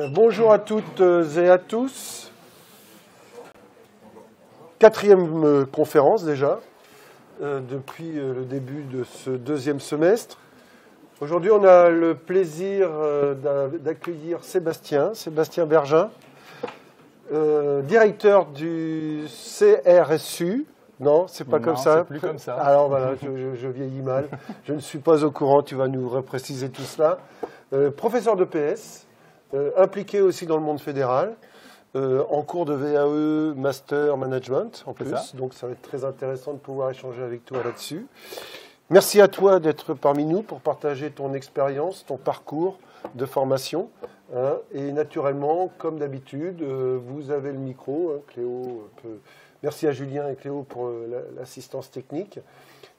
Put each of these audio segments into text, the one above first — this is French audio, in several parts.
Bonjour à toutes et à tous. Quatrième conférence déjà, depuis le début de ce deuxième semestre. Aujourd'hui, on a le plaisir d'accueillir Sébastien Bergin, directeur du CRSU. Non, c'est pas comme ça. C'est plus comme ça. Alors voilà, je vieillis mal. Je ne suis pas au courant, tu vas nous repréciser tout cela. Professeur de PS, impliqué aussi dans le monde fédéral, en cours de VAE Master Management en plus. Donc ça va être très intéressant de pouvoir échanger avec toi là-dessus. Merci à toi d'être parmi nous pour partager ton expérience, ton parcours de formation. Et naturellement, comme d'habitude, vous avez le micro. Cléo peut... Merci à Julien et Cléo pour l'assistance technique.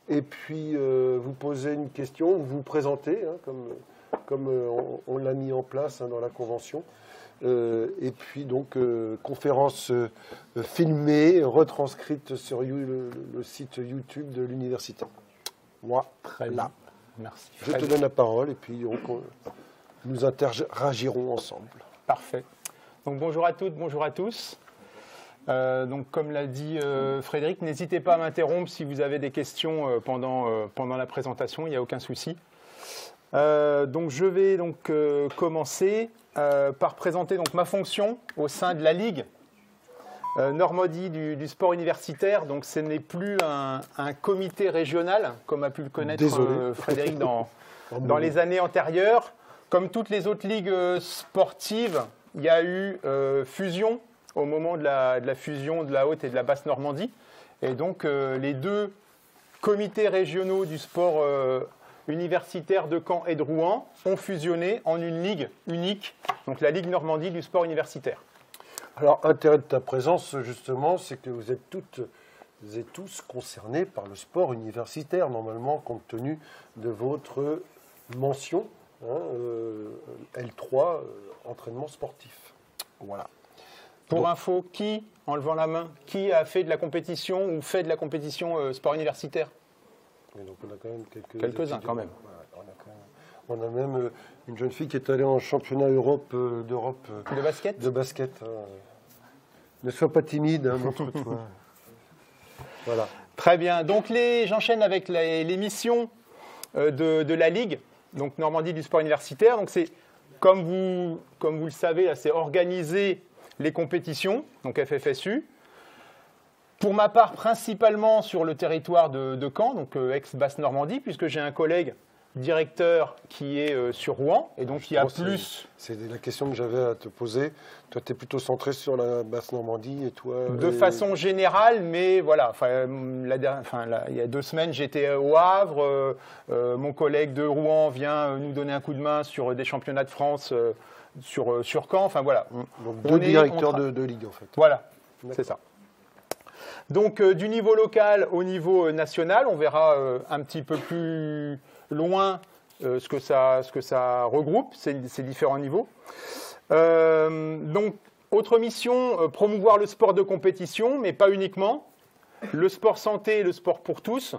Et puis, vous posez une question, vous vous présentez, comme on l'a mis en place dans la convention. Et puis, donc, conférence filmée, retranscrite sur le site YouTube de l'université. Moi, Très bien. Merci. Je te donne la parole et puis nous interagirons ensemble. Parfait. Donc, bonjour à toutes, bonjour à tous. Donc, comme l'a dit Frédéric, n'hésitez pas à m'interrompre si vous avez des questions pendant la présentation, il n'y a aucun souci. Donc, je vais commencer par présenter ma fonction au sein de la Ligue Normandie du sport universitaire. Donc, ce n'est plus un comité régional, comme a pu le connaître Frédéric dans les années antérieures. Comme toutes les autres ligues sportives, il y a eu fusion au moment de la fusion de la Haute et de la Basse Normandie. Et donc, les deux comités régionaux du sport universitaire de Caen et de Rouen ont fusionné en une ligue unique, donc la Ligue Normandie du sport universitaire. Alors, l'intérêt de ta présence, justement, c'est que vous êtes toutes et tous concernés par le sport universitaire, normalement, compte tenu de votre mention, L3, entraînement sportif. Voilà. Pour info, en levant la main, qui a fait de la compétition ou fait de la compétition sport universitaire? Et donc on a quand même quelques-uns quand même. On a même une jeune fille qui est allée en championnat d'Europe de basket. De basket. Ne sois pas timide, montre-toi. Voilà. Très bien. Donc j'enchaîne avec les missions de la Ligue, donc Normandie du sport universitaire. Donc c'est comme vous le savez, là, c'est organiser les compétitions, donc FFSU. Pour ma part, principalement sur le territoire de Caen, donc ex-Basse-Normandie, puisque j'ai un collègue directeur qui est sur Rouen, et donc qui a plus... C'est la question que j'avais à te poser. Toi, tu es plutôt centré sur la Basse-Normandie, et toi... De façon générale, mais voilà, il y a 2 semaines, j'étais au Havre, mon collègue de Rouen vient nous donner un coup de main sur des championnats de France sur Caen, enfin voilà. Donc deux directeurs de ligue, en fait. Voilà, c'est ça. Donc, du niveau local au niveau national, on verra un petit peu plus loin ce que ça regroupe, ces différents niveaux. Donc, autre mission, promouvoir le sport de compétition, mais pas uniquement. Le sport santé et le sport pour tous.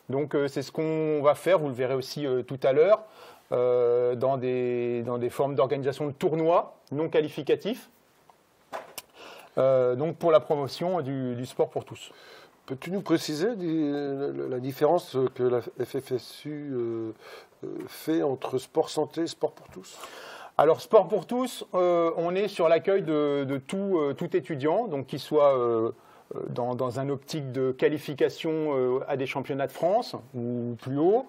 Donc, c'est ce qu'on va faire, vous le verrez aussi tout à l'heure, dans des formes d'organisation de tournois non qualificatifs. Donc pour la promotion du sport pour tous. Peux-tu nous préciser la différence que la FFSU fait entre sport santé et sport pour tous? Alors sport pour tous, on est sur l'accueil de tout étudiant, donc qu'il soit dans un optique de qualification à des championnats de France ou plus haut,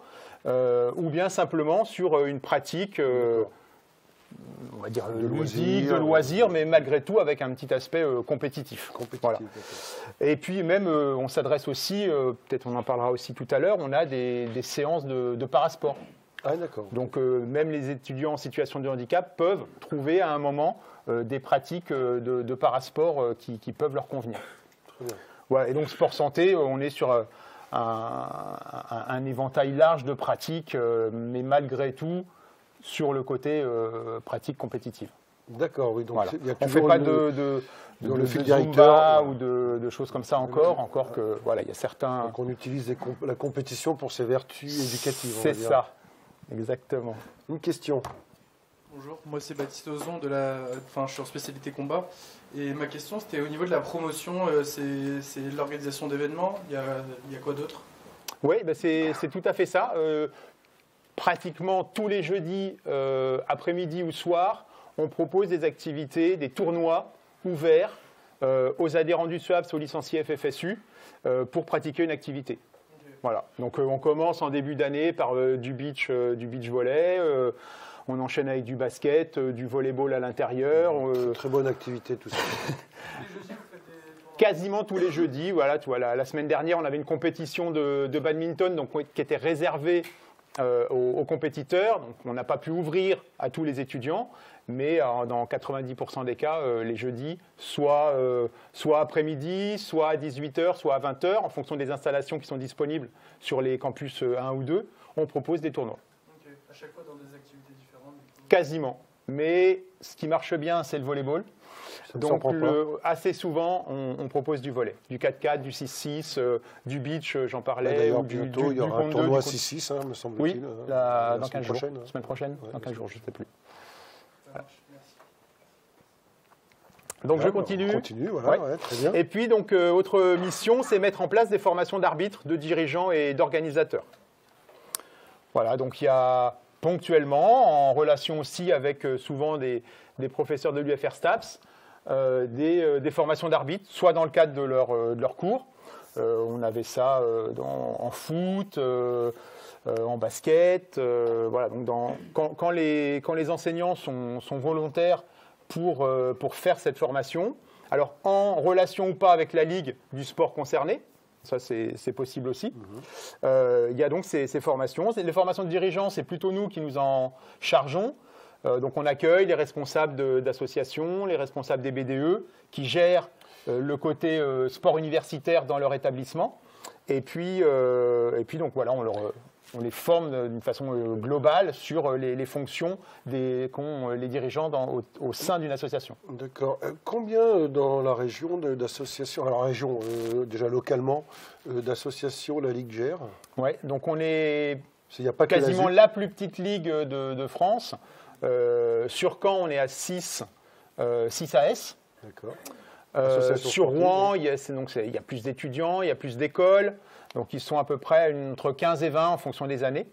ou bien simplement sur une pratique on va dire de loisir, mais malgré tout avec un petit aspect compétitif. Voilà. Et puis même, on s'adresse aussi, peut-être on en parlera aussi tout à l'heure, on a des séances de parasport. Ah, d'accord. Donc même les étudiants en situation de handicap peuvent trouver à un moment des pratiques de parasport qui peuvent leur convenir. Très bien. Voilà. Et donc sport santé, on est sur un éventail large de pratiques, mais malgré tout, sur le côté pratique compétitive. D'accord, oui. Donc voilà. on ne fait pas de Zumba ou de choses comme ça encore que voilà, il y a certains... Donc on utilise la compétition pour ses vertus éducatives. C'est ça, exactement. Une question. Bonjour, moi c'est Baptiste Ozon, je suis en spécialité combat. Et ma question c'était au niveau de la promotion, c'est l'organisation d'événements, il y a quoi d'autre? Oui, ben c'est tout à fait ça. Pratiquement tous les jeudis, après-midi ou soir, on propose des activités, des tournois ouverts aux adhérents du SWAPS, aux licenciés FFSU, pour pratiquer une activité. Okay. Voilà. Donc on commence en début d'année par du beach volley. On enchaîne avec du basket, du volleyball à l'intérieur. Très bonne activité tout ça. Quasiment tous les jeudis. Voilà, la semaine dernière, on avait une compétition de badminton donc, qui était réservée aux compétiteurs. Donc, on n'a pas pu ouvrir à tous les étudiants, mais dans 90% des cas, les jeudis, soit après-midi, soit à 18h, soit à 20h, en fonction des installations qui sont disponibles sur les campus 1 ou 2, on propose des tournois. Okay. À chaque fois dans des activités différentes? Quasiment. Mais ce qui marche bien, c'est le volleyball. Donc assez souvent, on propose du volley, du 4-4, du 6-6, du beach, j'en parlais. D'ailleurs, bientôt, il y aura un tournoi 6-6, me semble-t-il. Oui, dans 15 jours. Semaine prochaine, dans 15 jours, je ne sais plus. Voilà. Donc je continue. On continue, voilà, ouais, très bien. Et puis, donc, autre mission, c'est mettre en place des formations d'arbitres, de dirigeants et d'organisateurs. Voilà, donc il y a ponctuellement, en relation aussi avec souvent des professeurs de l'UFR STAPS, des formations d'arbitres, soit dans le cadre de leur cours. On avait ça en foot, en basket. Voilà, donc quand les enseignants sont volontaires pour faire cette formation, alors en relation ou pas avec la ligue du sport concerné, ça c'est possible aussi. Il y a donc ces formations. Les formations de dirigeants, c'est plutôt nous qui nous en chargeons. Donc on accueille les responsables d'associations, les responsables des BDE qui gèrent le côté sport universitaire dans leur établissement. Et puis donc voilà, on les forme d'une façon globale sur les fonctions qu'ont les dirigeants au sein d'une association. D'accord. Combien dans la région d'associations, alors région déjà localement, d'associations la Ligue gère? Oui, donc on est y a pas quasiment la plus petite ligue de France. Sur Caen, on est à 6 AS. D'accord. Sur Rouen, il y a plus d'étudiants, il y a plus d'écoles. Donc, ils sont à peu près entre 15 et 20 en fonction des années.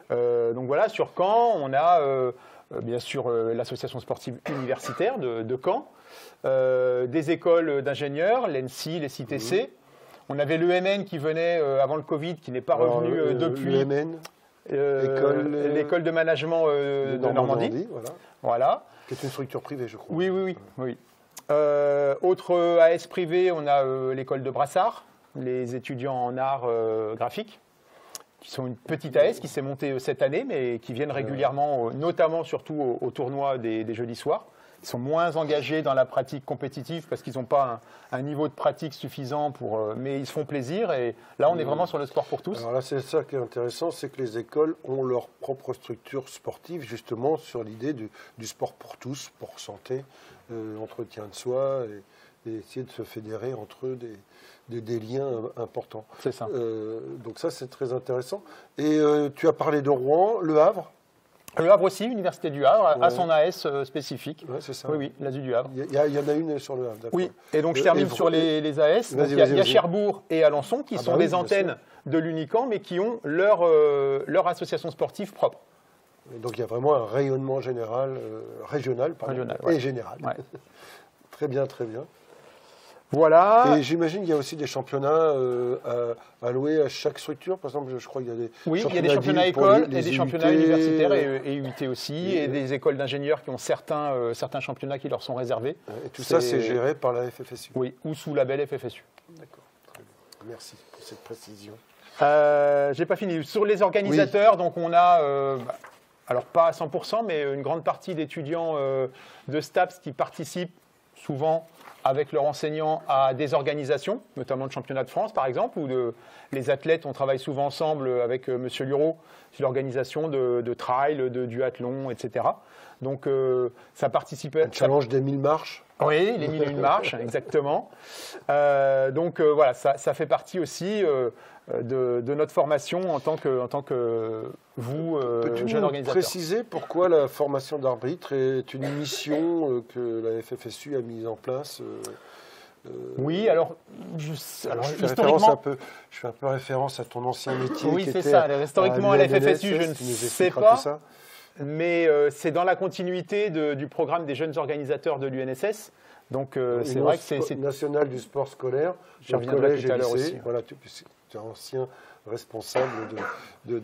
Donc voilà, sur Caen, on a bien sûr l'association sportive universitaire de Caen, des écoles d'ingénieurs, l'ENSI, les CITC. On avait l'EMN qui venait avant le Covid, qui n'est pas revenu depuis. L'EMN l'école de management de Normandie. Voilà. Qui est une structure privée, je crois. Oui. Autre AS privé, on a l'école de Brassard, les étudiants en art graphique, qui sont une petite AS qui s'est montée cette année, mais qui viennent régulièrement, notamment surtout au tournoi des jeudis soirs. Ils sont moins engagés dans la pratique compétitive parce qu'ils n'ont pas un niveau de pratique suffisant mais ils se font plaisir. Et là, on est vraiment sur le sport pour tous. Alors là, c'est ça qui est intéressant, c'est que les écoles ont leur propre structure sportive, justement sur l'idée du sport pour tous, pour santé, entretien de soi, et essayer de se fédérer entre eux des liens importants. C'est ça. Donc ça, c'est très intéressant. Et tu as parlé de Rouen, Le Havre. Le Havre aussi, l'Université du Havre, a son AS spécifique. Ouais, c'est ça. Oui, l'ASU du Havre. Il y en a une sur le Havre, d'accord. Oui, et donc je termine sur les AS. Il y a Cherbourg et Alençon qui sont des antennes de l'Unicamp, mais qui ont leur association sportive propre. Et donc il y a vraiment un rayonnement régional et général. Ouais. Très bien, très bien. Voilà. Et j'imagine qu'il y a aussi des championnats alloués à chaque structure. Par exemple, je crois qu'il y a des il y a des championnats écoles et des championnats universitaires et UT aussi, et des écoles d'ingénieurs qui ont certains championnats qui leur sont réservés. Et tout ça, c'est géré par la FFSU. Oui, ou sous label FFSU. D'accord, très bien. Merci pour cette précision. J'ai pas fini. Sur les organisateurs, donc on a, alors pas à 100%, mais une grande partie d'étudiants de STAPS qui participent souvent avec leurs enseignants à des organisations, notamment le championnat de France par exemple, où les athlètes, on travaille souvent ensemble avec M. Lureau sur l'organisation de trail, de duathlon, etc. Donc ça participe... Le challenge des 1000 marches. Oui, les 1000 marches, exactement. Donc voilà, ça fait partie aussi de notre formation en tant que vous, Peux-tu jeunes nous organisateurs. préciser pourquoi la formation d'arbitre est une mission que la FFSU a mise en place Oui, alors je fais historiquement, je fais un peu référence à ton ancien métier. oui, qui c'est était ça. Alors, historiquement, à la FFSU, je ne tu nous sais expliqueras pas, tout ça. mais c'est dans la continuité du programme des jeunes organisateurs de l'UNSS. Donc, c'est vrai que c'est national du sport scolaire, J'y reviendrai collège tout à et l'heure lycée. aussi. Voilà, tu es ancien responsable du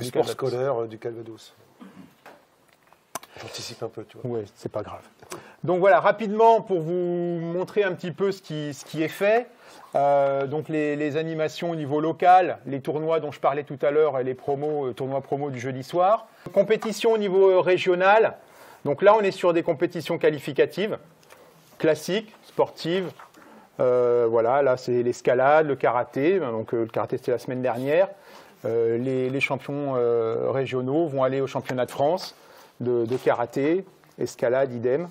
sport Calvados. scolaire du Calvados. J'anticipe un peu, tu vois. Oui, c'est pas grave. Donc voilà, rapidement, pour vous montrer un petit peu ce qui est fait. Donc les animations au niveau local, les tournois dont je parlais tout à l'heure et les tournois promos du jeudi soir. Compétition au niveau régional. Donc là, on est sur des compétitions qualificatives, classiques, sportives. Voilà, là, c'est l'escalade, le karaté. Donc le karaté, c'était la semaine dernière. Les champions régionaux vont aller au championnat de France de karaté, escalade, idem.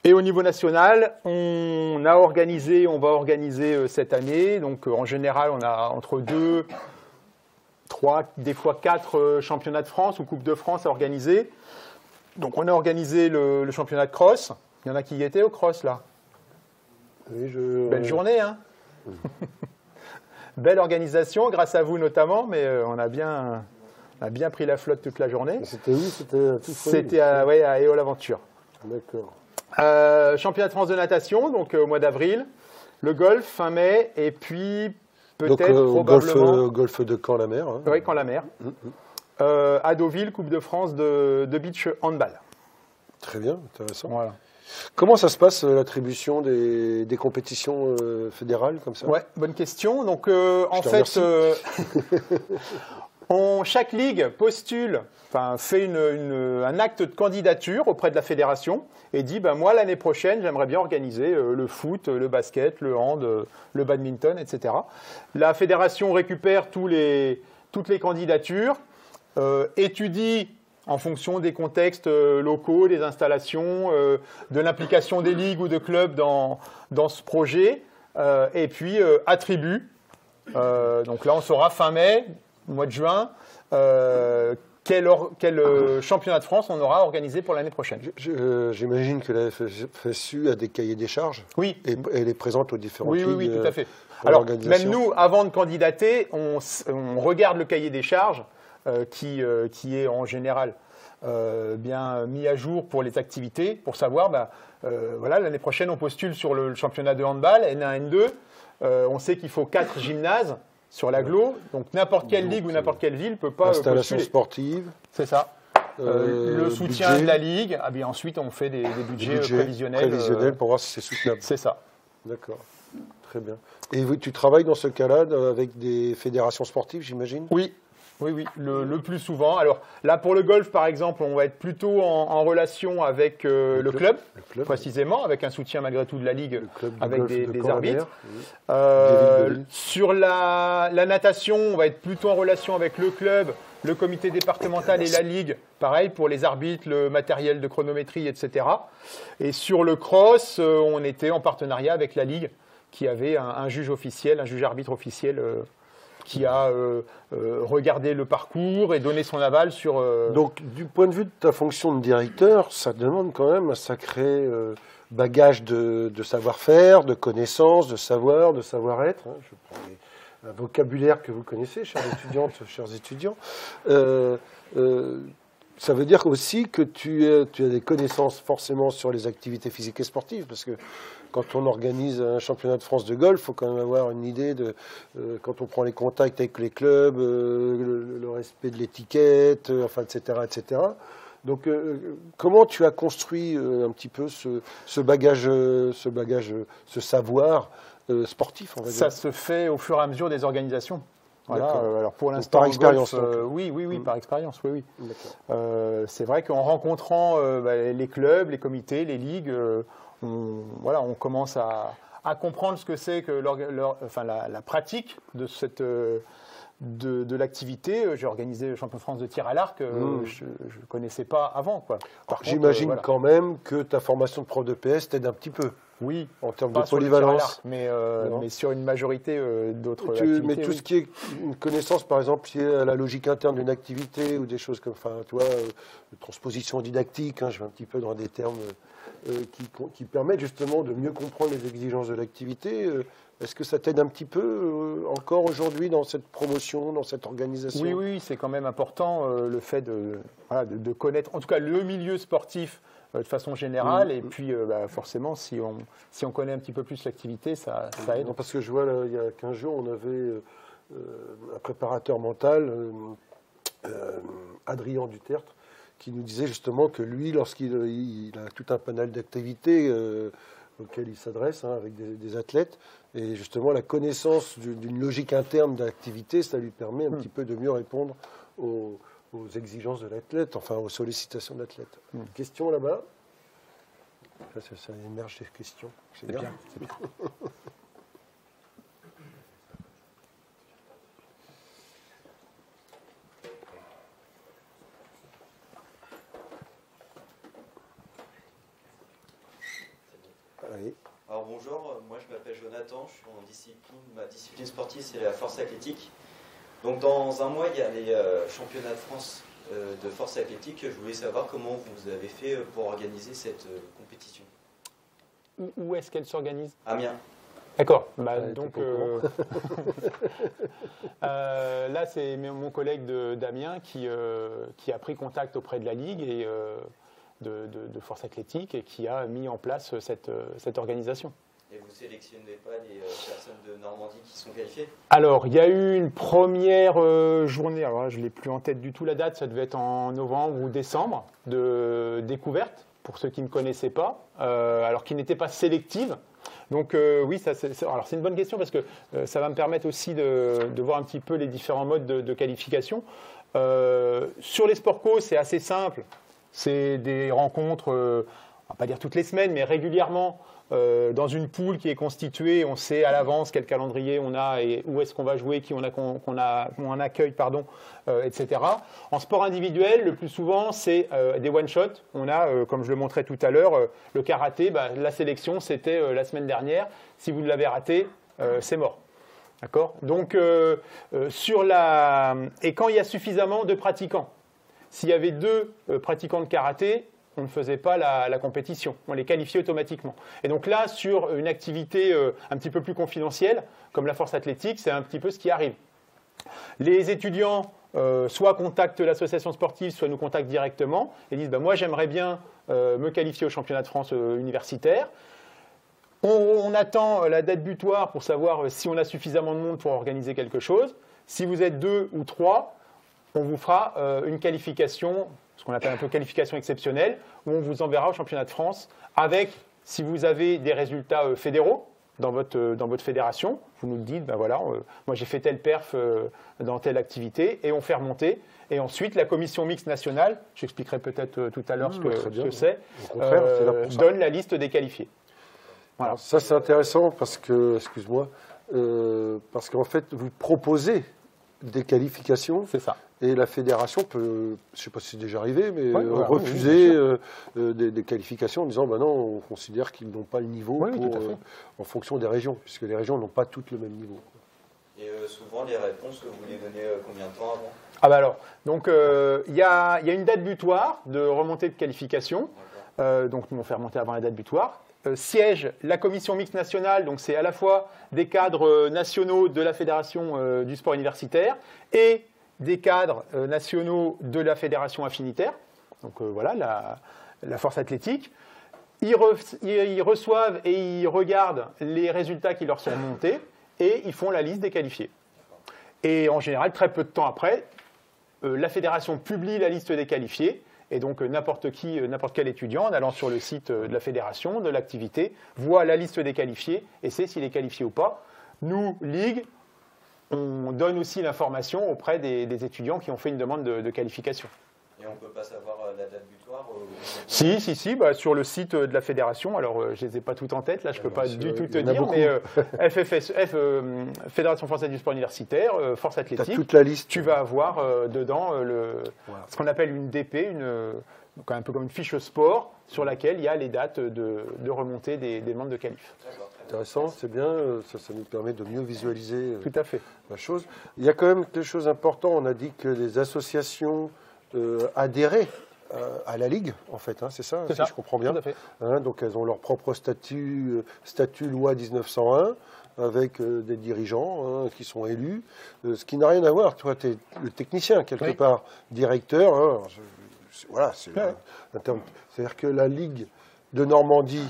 Et au niveau national, on va organiser cette année. Donc en général, on a entre 2, 3, des fois 4 championnats de France ou Coupe de France à organiser. Donc on a organisé le championnat de cross. Il y en a qui y étaient au cross là. Oui, Belle journée, hein. Belle organisation, grâce à vous notamment, mais on a bien pris la flotte toute la journée. C'était où? C'était à Éole-Aventure. D'accord. Championnat de France de natation, donc au mois d'avril. Le golf, fin mai, et puis peut-être probablement... Au golfe de Caen-la-Mer. Hein. Oui, Caen-la-Mer. À Deauville, Coupe de France de beach handball. Très bien, intéressant. Voilà. Comment ça se passe l'attribution des compétitions fédérales comme ça? Ouais, bonne question. Donc en fait, chaque ligue postule, fait un acte de candidature auprès de la fédération et dit moi l'année prochaine j'aimerais bien organiser le foot, le basket, le hand, le badminton, etc. La fédération récupère toutes les candidatures, étudie en fonction des contextes locaux, des installations, de l'implication des ligues ou de clubs dans ce projet, et puis attribue. Donc là, on saura fin mai, mois de juin, quel championnat de France on aura organisé pour l'année prochaine. J'imagine que la FFSU a des cahiers des charges. Oui. Et elle les présente aux différentes ligues. Oui, tout à fait. Alors, même nous, avant de candidater, on regarde le cahier des charges, qui est en général bien mis à jour pour les activités, pour savoir, l'année prochaine, on postule sur le championnat de handball, N1, N2. On sait qu'il faut 4 gymnases sur l'agglo, donc n'importe quelle ligue ou n'importe quelle ville ne peut pas installation postuler. Sportive. C'est ça. Le soutien budget. de la ligue, bien ensuite on fait des budgets prévisionnels pour voir si c'est soutenable. C'est ça. D'accord, très bien. Et tu travailles dans ce cas-là avec des fédérations sportives, j'imagine? Oui. Le plus souvent. Alors là, pour le golf, par exemple, on va être plutôt en relation avec le club, précisément, avec un soutien malgré tout de la Ligue, avec des arbitres. Sur la natation, on va être plutôt en relation avec le club, le comité départemental et la Ligue, pareil, pour les arbitres, le matériel de chronométrie, etc. Et sur le cross, on était en partenariat avec la Ligue, qui avait un juge officiel, un juge arbitre officiel, qui a regardé le parcours et donné son aval sur... Donc, du point de vue de ta fonction de directeur, ça demande quand même un sacré bagage de savoir-faire, de connaissances, de savoir, de savoir-être. Hein. Je prends un vocabulaire que vous connaissez, chères étudiantes, chers étudiants. Ça veut dire aussi que tu as des connaissances forcément sur les activités physiques et sportives, parce que quand on organise un championnat de France de golf, il faut quand même avoir une idée de, quand on prend les contacts avec les clubs, le respect de l'étiquette, etc., etc. Donc, comment tu as construit un petit peu ce bagage, ce savoir sportif, on va dire? Ça se fait au fur et à mesure des organisations. Voilà, alors pour l'instant, par expérience. Oui, par expérience, oui. C'est vrai qu'en rencontrant les clubs, les comités, les ligues, on commence à comprendre ce que c'est que la pratique de l'activité. J'ai organisé le championnat de France de tir à l'arc, je ne connaissais pas avant. J'imagine quand même que ta formation de prof de PS t'aide un petit peu. Oui, en termes pas de sur le tir à polyvalence. l'arc, mais sur une majorité d'autres activités. Mais tout ce qui est une connaissance, par exemple, liée à la logique interne d'une activité ou des choses comme, enfin, tu vois, transposition didactique, hein, je vais un petit peu dans des termes qui permettent justement de mieux comprendre les exigences de l'activité. Est-ce que ça t'aide un petit peu encore aujourd'hui dans cette promotion, dans cette organisation? Oui, c'est quand même important le fait de connaître, en tout cas, le milieu sportif de façon générale. Et puis, forcément, si on connaît un petit peu plus l'activité, ça aide. Non, parce que je vois, là, il y a 15 jours, on avait un préparateur mental, Adrien Dutertre, qui nous disait justement que lui, lorsqu'il a tout un panel d'activités auxquelles il s'adresse, hein, avec des athlètes, et justement la connaissance d'une logique interne d'activité, ça lui permet un petit peu de mieux répondre aux exigences de l'athlète, enfin aux sollicitations de l'athlète. Question là-bas? Ça émerge des questions. C'est bien. C'est bien. Allez. Alors bonjour, moi je m'appelle Jonathan, je suis ma discipline sportive c'est la force athlétique. Donc dans un mois il y a les championnats de France de force athlétique. Je voulais savoir comment vous avez fait pour organiser cette compétition. Où est-ce qu'elle s'organise? Amiens. D'accord. Donc là, c'est mon collègue d'Amiens qui a pris contact auprès de la Ligue et de force athlétique et qui a mis en place cette organisation. Et vous ne sélectionnez pas des personnes de Normandie qui sont qualifiées? Alors, il y a eu une première journée, alors là, je ne l'ai plus en tête du tout la date, ça devait être en novembre ou décembre, de découverte, pour ceux qui ne connaissaient pas, alors qui n'était pas sélective. Donc oui, alors c'est une bonne question parce que ça va me permettre aussi de voir un petit peu les différents modes de qualification. Sur les sport co, c'est assez simple. C'est des rencontres, on ne va pas dire toutes les semaines, mais régulièrement, dans une poule qui est constituée. On sait à l'avance quel calendrier on a et où est-ce qu'on va jouer, qui on accueille, etc. En sport individuel, le plus souvent, c'est des one-shots. On a, comme je le montrais tout à l'heure, le karaté. La sélection, c'était la semaine dernière. Si vous l'avez raté, c'est mort. D'accord ? Donc, et quand il y a suffisamment de pratiquants, s'il y avait 2 pratiquants de karaté, on ne faisait pas la compétition, on les qualifiait automatiquement. Et donc là, sur une activité un petit peu plus confidentielle, comme la force athlétique, c'est un petit peu ce qui arrive. Les étudiants soit contactent l'association sportive, soit nous contactent directement et disent moi j'aimerais bien me qualifier au championnat de France universitaire. On attend la date butoir pour savoir si on a suffisamment de monde pour organiser quelque chose. Si vous êtes 2 ou 3, on vous fera une qualification, ce qu'on appelle un peu qualification exceptionnelle, où on vous enverra au championnat de France avec, si vous avez des résultats fédéraux dans votre fédération, vous nous dites, moi j'ai fait telle perf dans telle activité, et on fait remonter. Et ensuite, la commission mixte nationale, j'expliquerai peut-être tout à l'heure ce que c'est, donne la liste des qualifiés. Voilà. Ça c'est intéressant parce que, parce qu'en fait, vous proposez des qualifications. C'est ça. Et la fédération peut, je ne sais pas si c'est déjà arrivé, mais refuser des qualifications en disant non, on considère qu'ils n'ont pas le niveau en fonction des régions, puisque les régions n'ont pas toutes le même niveau. Et souvent, les réponses, vous les donnez combien de temps avant? Donc il y a une date butoir de remontée de qualification. Donc nous on fait remonter avant la date butoir. Siège la commission mixte nationale, donc c'est à la fois des cadres nationaux de la fédération du sport universitaire et des cadres nationaux de la fédération affinitaire, donc la force athlétique. Ils reçoivent et ils regardent les résultats qui leur sont montés et ils font la liste des qualifiés. Et en général, très peu de temps après, la fédération publie la liste des qualifiés. Et donc n'importe quel étudiant, en allant sur le site de la fédération, de l'activité, voit la liste des qualifiés et sait s'il est qualifié ou pas. Nous, Ligue, on donne aussi l'information auprès des étudiants qui ont fait une demande de qualification. Et on ne peut pas savoir la date butoir Si, sur le site de la fédération. Alors, je ne les ai pas toutes en tête, là, je ne peux pas du tout te dire, mais Fédération française du sport universitaire, force athlétique, toute la liste. Tu vas avoir dedans ce qu'on appelle une DP, Donc un peu comme une fiche sport sur laquelle il y a les dates de remontée des membres de qualif. Intéressant, c'est bien, ça nous permet de mieux visualiser Tout à fait. la chose. Il y a quand même quelque chose d'important, on a dit que les associations adhéraient à la Ligue, en fait, hein, c'est ça, si je comprends bien. Tout à fait. Hein, donc elles ont leur propre statut loi 1901, avec des dirigeants qui sont élus, ce qui n'a rien à voir. Toi, tu es le technicien, quelque part, directeur. Hein, voilà, c'est un terme. C'est-à-dire que la Ligue de Normandie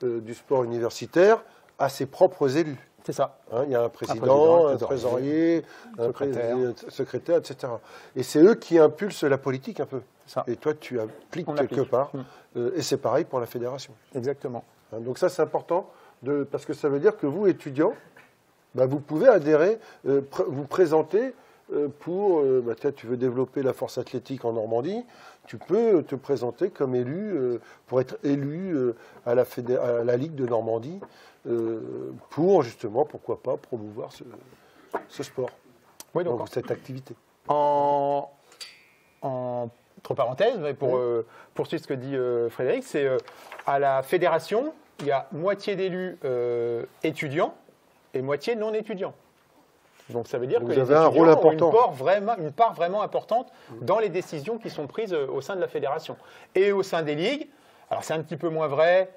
du sport universitaire a ses propres élus. C'est ça. Hein, il y a un président, un trésorier, un secrétaire, etc. Et c'est eux qui impulsent la politique un peu. Ça. Et toi, tu appliques quelque part. Et c'est pareil pour la fédération. Exactement. Hein, donc ça, c'est important, parce que ça veut dire que vous, étudiants, vous pouvez adhérer, vous présenter pour, tu veux développer la force athlétique en Normandie, tu peux te présenter comme élu, pour être élu à la Ligue de Normandie, pour justement, pourquoi pas, promouvoir ce sport, oui, donc cette activité. Entre parenthèses, pour poursuivre ce que dit Frédéric, c'est à la fédération, il y a moitié d'élus étudiants et moitié non étudiants. Donc ça veut dire que les étudiants ont une part vraiment importante dans les décisions qui sont prises au sein de la fédération. Et au sein des ligues, alors c'est un petit peu moins vrai,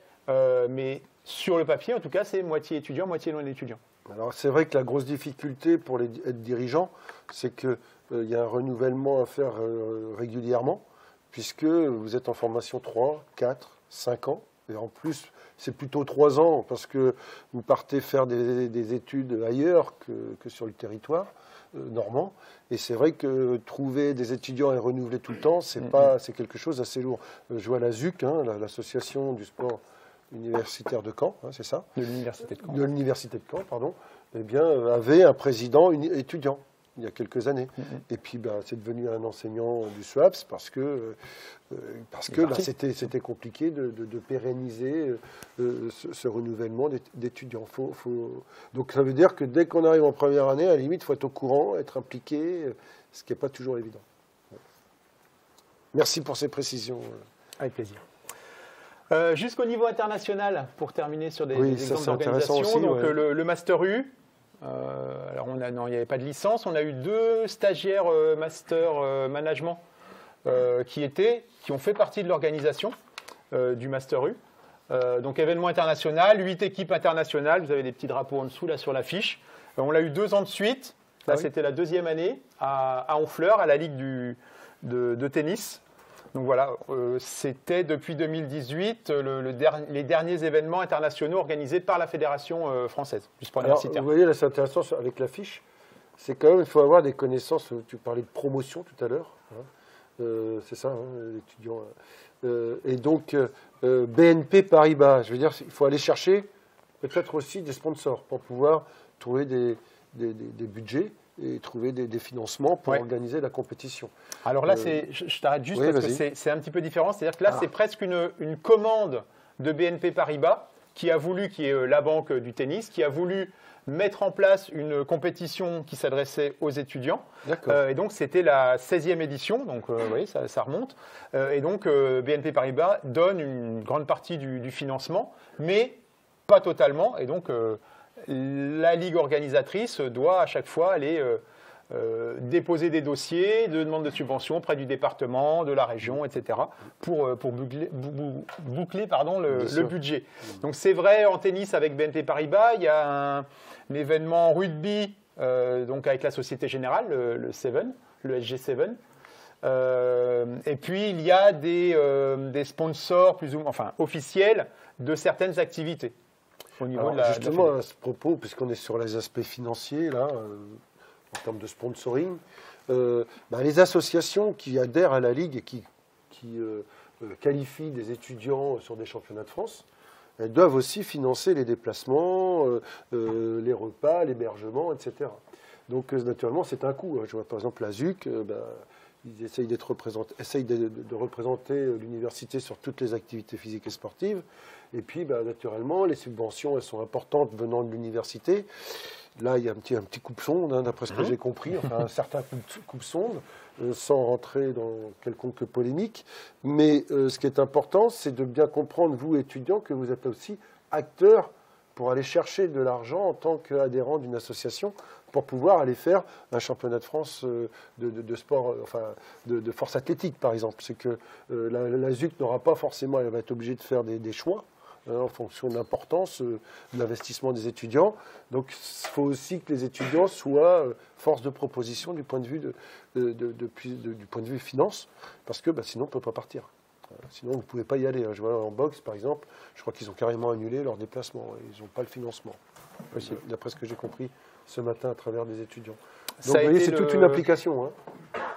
mais sur le papier, en tout cas, c'est moitié étudiants, moitié non étudiants. Alors c'est vrai que la grosse difficulté pour être dirigeant, c'est qu'il y a un renouvellement à faire régulièrement, puisque vous êtes en formation 3, 4, 5 ans, et en plus, c'est plutôt 3 ans, parce que vous partez faire des études ailleurs que sur le territoire normand. Et c'est vrai que trouver des étudiants et renouveler tout le temps, c'est quelque chose d'assez lourd. Je vois la ZUC, l'association du sport universitaire de Caen, c'est ça ? De l'université de Caen. De l'université de Caen, pardon. Eh bien, avait un président étudiant il y a quelques années. Et puis, c'est devenu un enseignant du SWAPS parce que c'était compliqué de pérenniser ce renouvellement d'étudiants. Donc, ça veut dire que dès qu'on arrive en première année, à la limite, il faut être au courant, être impliqué, ce qui n'est pas toujours évident. Merci pour ces précisions. Avec plaisir. Jusqu'au niveau international, pour terminer sur des exemples d'organisation, aussi, donc le Master U. Alors il n'y avait pas de licence. On a eu 2 stagiaires Master Management qui ont fait partie de l'organisation du Master U. Donc événement international, 8 équipes internationales. Vous avez des petits drapeaux en dessous là sur l'affiche. On l'a eu 2 ans de suite. Là, c'était la 2e année à Honfleur, à la Ligue de tennis. Donc voilà, c'était depuis 2018 les derniers événements internationaux organisés par la Fédération française du sport universitaire. Vous voyez, là, c'est intéressant avec l'affiche. C'est quand même, il faut avoir des connaissances. Tu parlais de promotion tout à l'heure. C'est ça, l'étudiant. Et donc, BNP Paribas, je veux dire, il faut aller chercher peut-être aussi des sponsors pour pouvoir trouver des budgets et trouver des financements pour organiser la compétition. Alors là, je t'arrête juste parce que c'est un petit peu différent. C'est-à-dire que là, c'est presque une commande de BNP Paribas qui est la banque du tennis, qui a voulu mettre en place une compétition qui s'adressait aux étudiants. Et donc, c'était la 16e édition, donc vous voyez, ça remonte. Et donc, BNP Paribas donne une grande partie du financement, mais pas totalement. Et donc, la ligue organisatrice doit à chaque fois aller déposer des dossiers de demande de subvention auprès du département, de la région, etc. pour boucler le budget. Donc c'est vrai en tennis avec BNP Paribas, il y a un événement rugby donc avec la Société Générale, le SG7. Et puis il y a des sponsors plus ou moins officiels de certaines activités. Au niveau justement, à ce propos, puisqu'on est sur les aspects financiers, là, en termes de sponsoring, les associations qui adhèrent à la Ligue et qui qualifient des étudiants sur des championnats de France, elles doivent aussi financer les déplacements, les repas, l'hébergement, etc. Donc, naturellement, c'est un coût. Je vois par exemple la ZUC, ils essayent de représenter l'université sur toutes les activités physiques et sportives. Et puis, naturellement, les subventions, elles sont importantes venant de l'université. Là, il y a un petit coupe-sonde, d'après ce que j'ai compris, un certain coupe-sonde. sans rentrer dans quelconque polémique. Mais ce qui est important, c'est de bien comprendre, vous étudiants, que vous êtes aussi acteurs pour aller chercher de l'argent en tant qu'adhérent d'une association pour pouvoir aller faire un championnat de France de sport, enfin de force athlétique par exemple. C'est que la ZUC n'aura pas forcément, elle va être obligée de faire des choix en fonction de l'importance de l'investissement des étudiants. Donc il faut aussi que les étudiants soient force de proposition du point de vue du point de vue finance, parce que sinon on ne peut pas partir. Sinon, vous ne pouvez pas y aller. Je vois en boxe, par exemple, je crois qu'ils ont carrément annulé leur déplacement. Ils n'ont pas le financement, d'après ce que j'ai compris ce matin à travers des étudiants. Donc, vous voyez, c'est toute une application.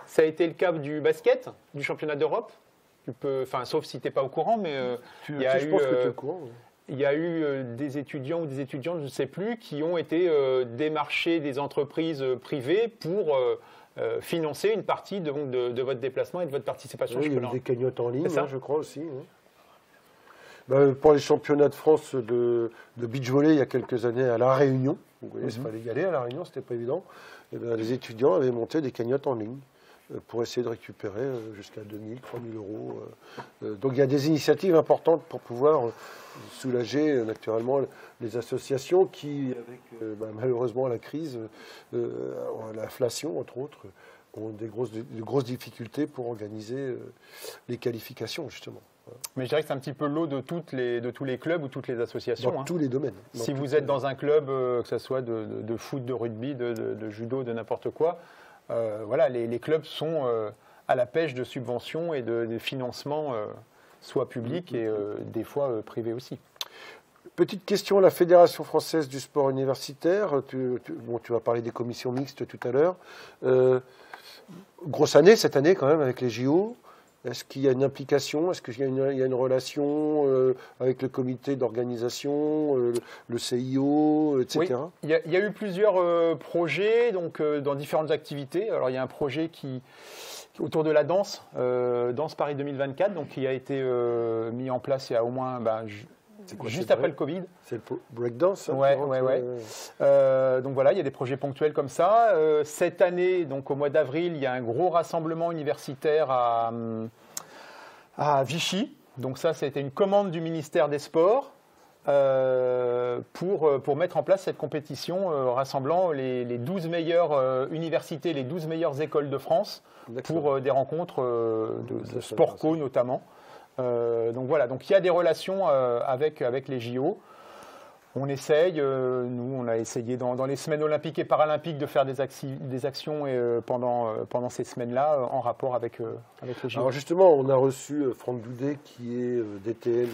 Ça a été le cas du basket, du championnat d'Europe. Sauf si tu n'es pas au courant, mais je pense que tu es au courant. Il y a eu des étudiants ou des étudiantes, je ne sais plus, qui ont été démarchés des entreprises privées pour financer une partie de votre déplacement et de votre participation. Oui, il y a eu des cagnottes en ligne, je crois aussi. Pour les championnats de France de beach volley, il y a quelques années, à La Réunion, vous voyez, il fallait y aller à La Réunion, c'était pas évident. Les étudiants avaient monté des cagnottes en ligne pour essayer de récupérer jusqu'à 2 000, 3 000 euros. Donc il y a des initiatives importantes pour pouvoir soulager naturellement les associations qui, avec malheureusement la crise, l'inflation entre autres, ont de grosses difficultés pour organiser les qualifications justement. Mais je dirais que c'est un petit peu l'eau de tous les clubs ou toutes les associations. Dans tous les domaines. Si vous êtes dans un club, que ce soit de foot, de rugby, de judo, de n'importe quoi, les clubs sont à la pêche de subventions et de financements, soit publics et des fois privés aussi. Petite question, la Fédération française du sport universitaire, tu vas parler des commissions mixtes tout à l'heure. Grosse année cette année quand même avec les JO. Est-ce qu'il y a une implication? Est-ce qu'il y a une relation avec le comité d'organisation, le CIO, etc. Oui, il y a eu plusieurs projets dans différentes activités. Alors il y a un projet autour de la danse, Danse Paris 2024, qui a été mis en place il y a au moins juste après le Covid. C'est le breakdance. Ouais. Donc voilà, il y a des projets ponctuels comme ça. Cette année, au mois d'avril, il y a un gros rassemblement universitaire à Vichy. Donc ça a été une commande du ministère des Sports pour mettre en place cette compétition rassemblant les 12 meilleures universités, les 12 meilleures écoles de France pour des rencontres de sport-co notamment. Donc il y a des relations avec les JO. On essaye, nous on a essayé dans les semaines olympiques et paralympiques de faire des actions pendant ces semaines-là en rapport avec les JO. Alors justement, on a reçu Franck Doudet qui est DTN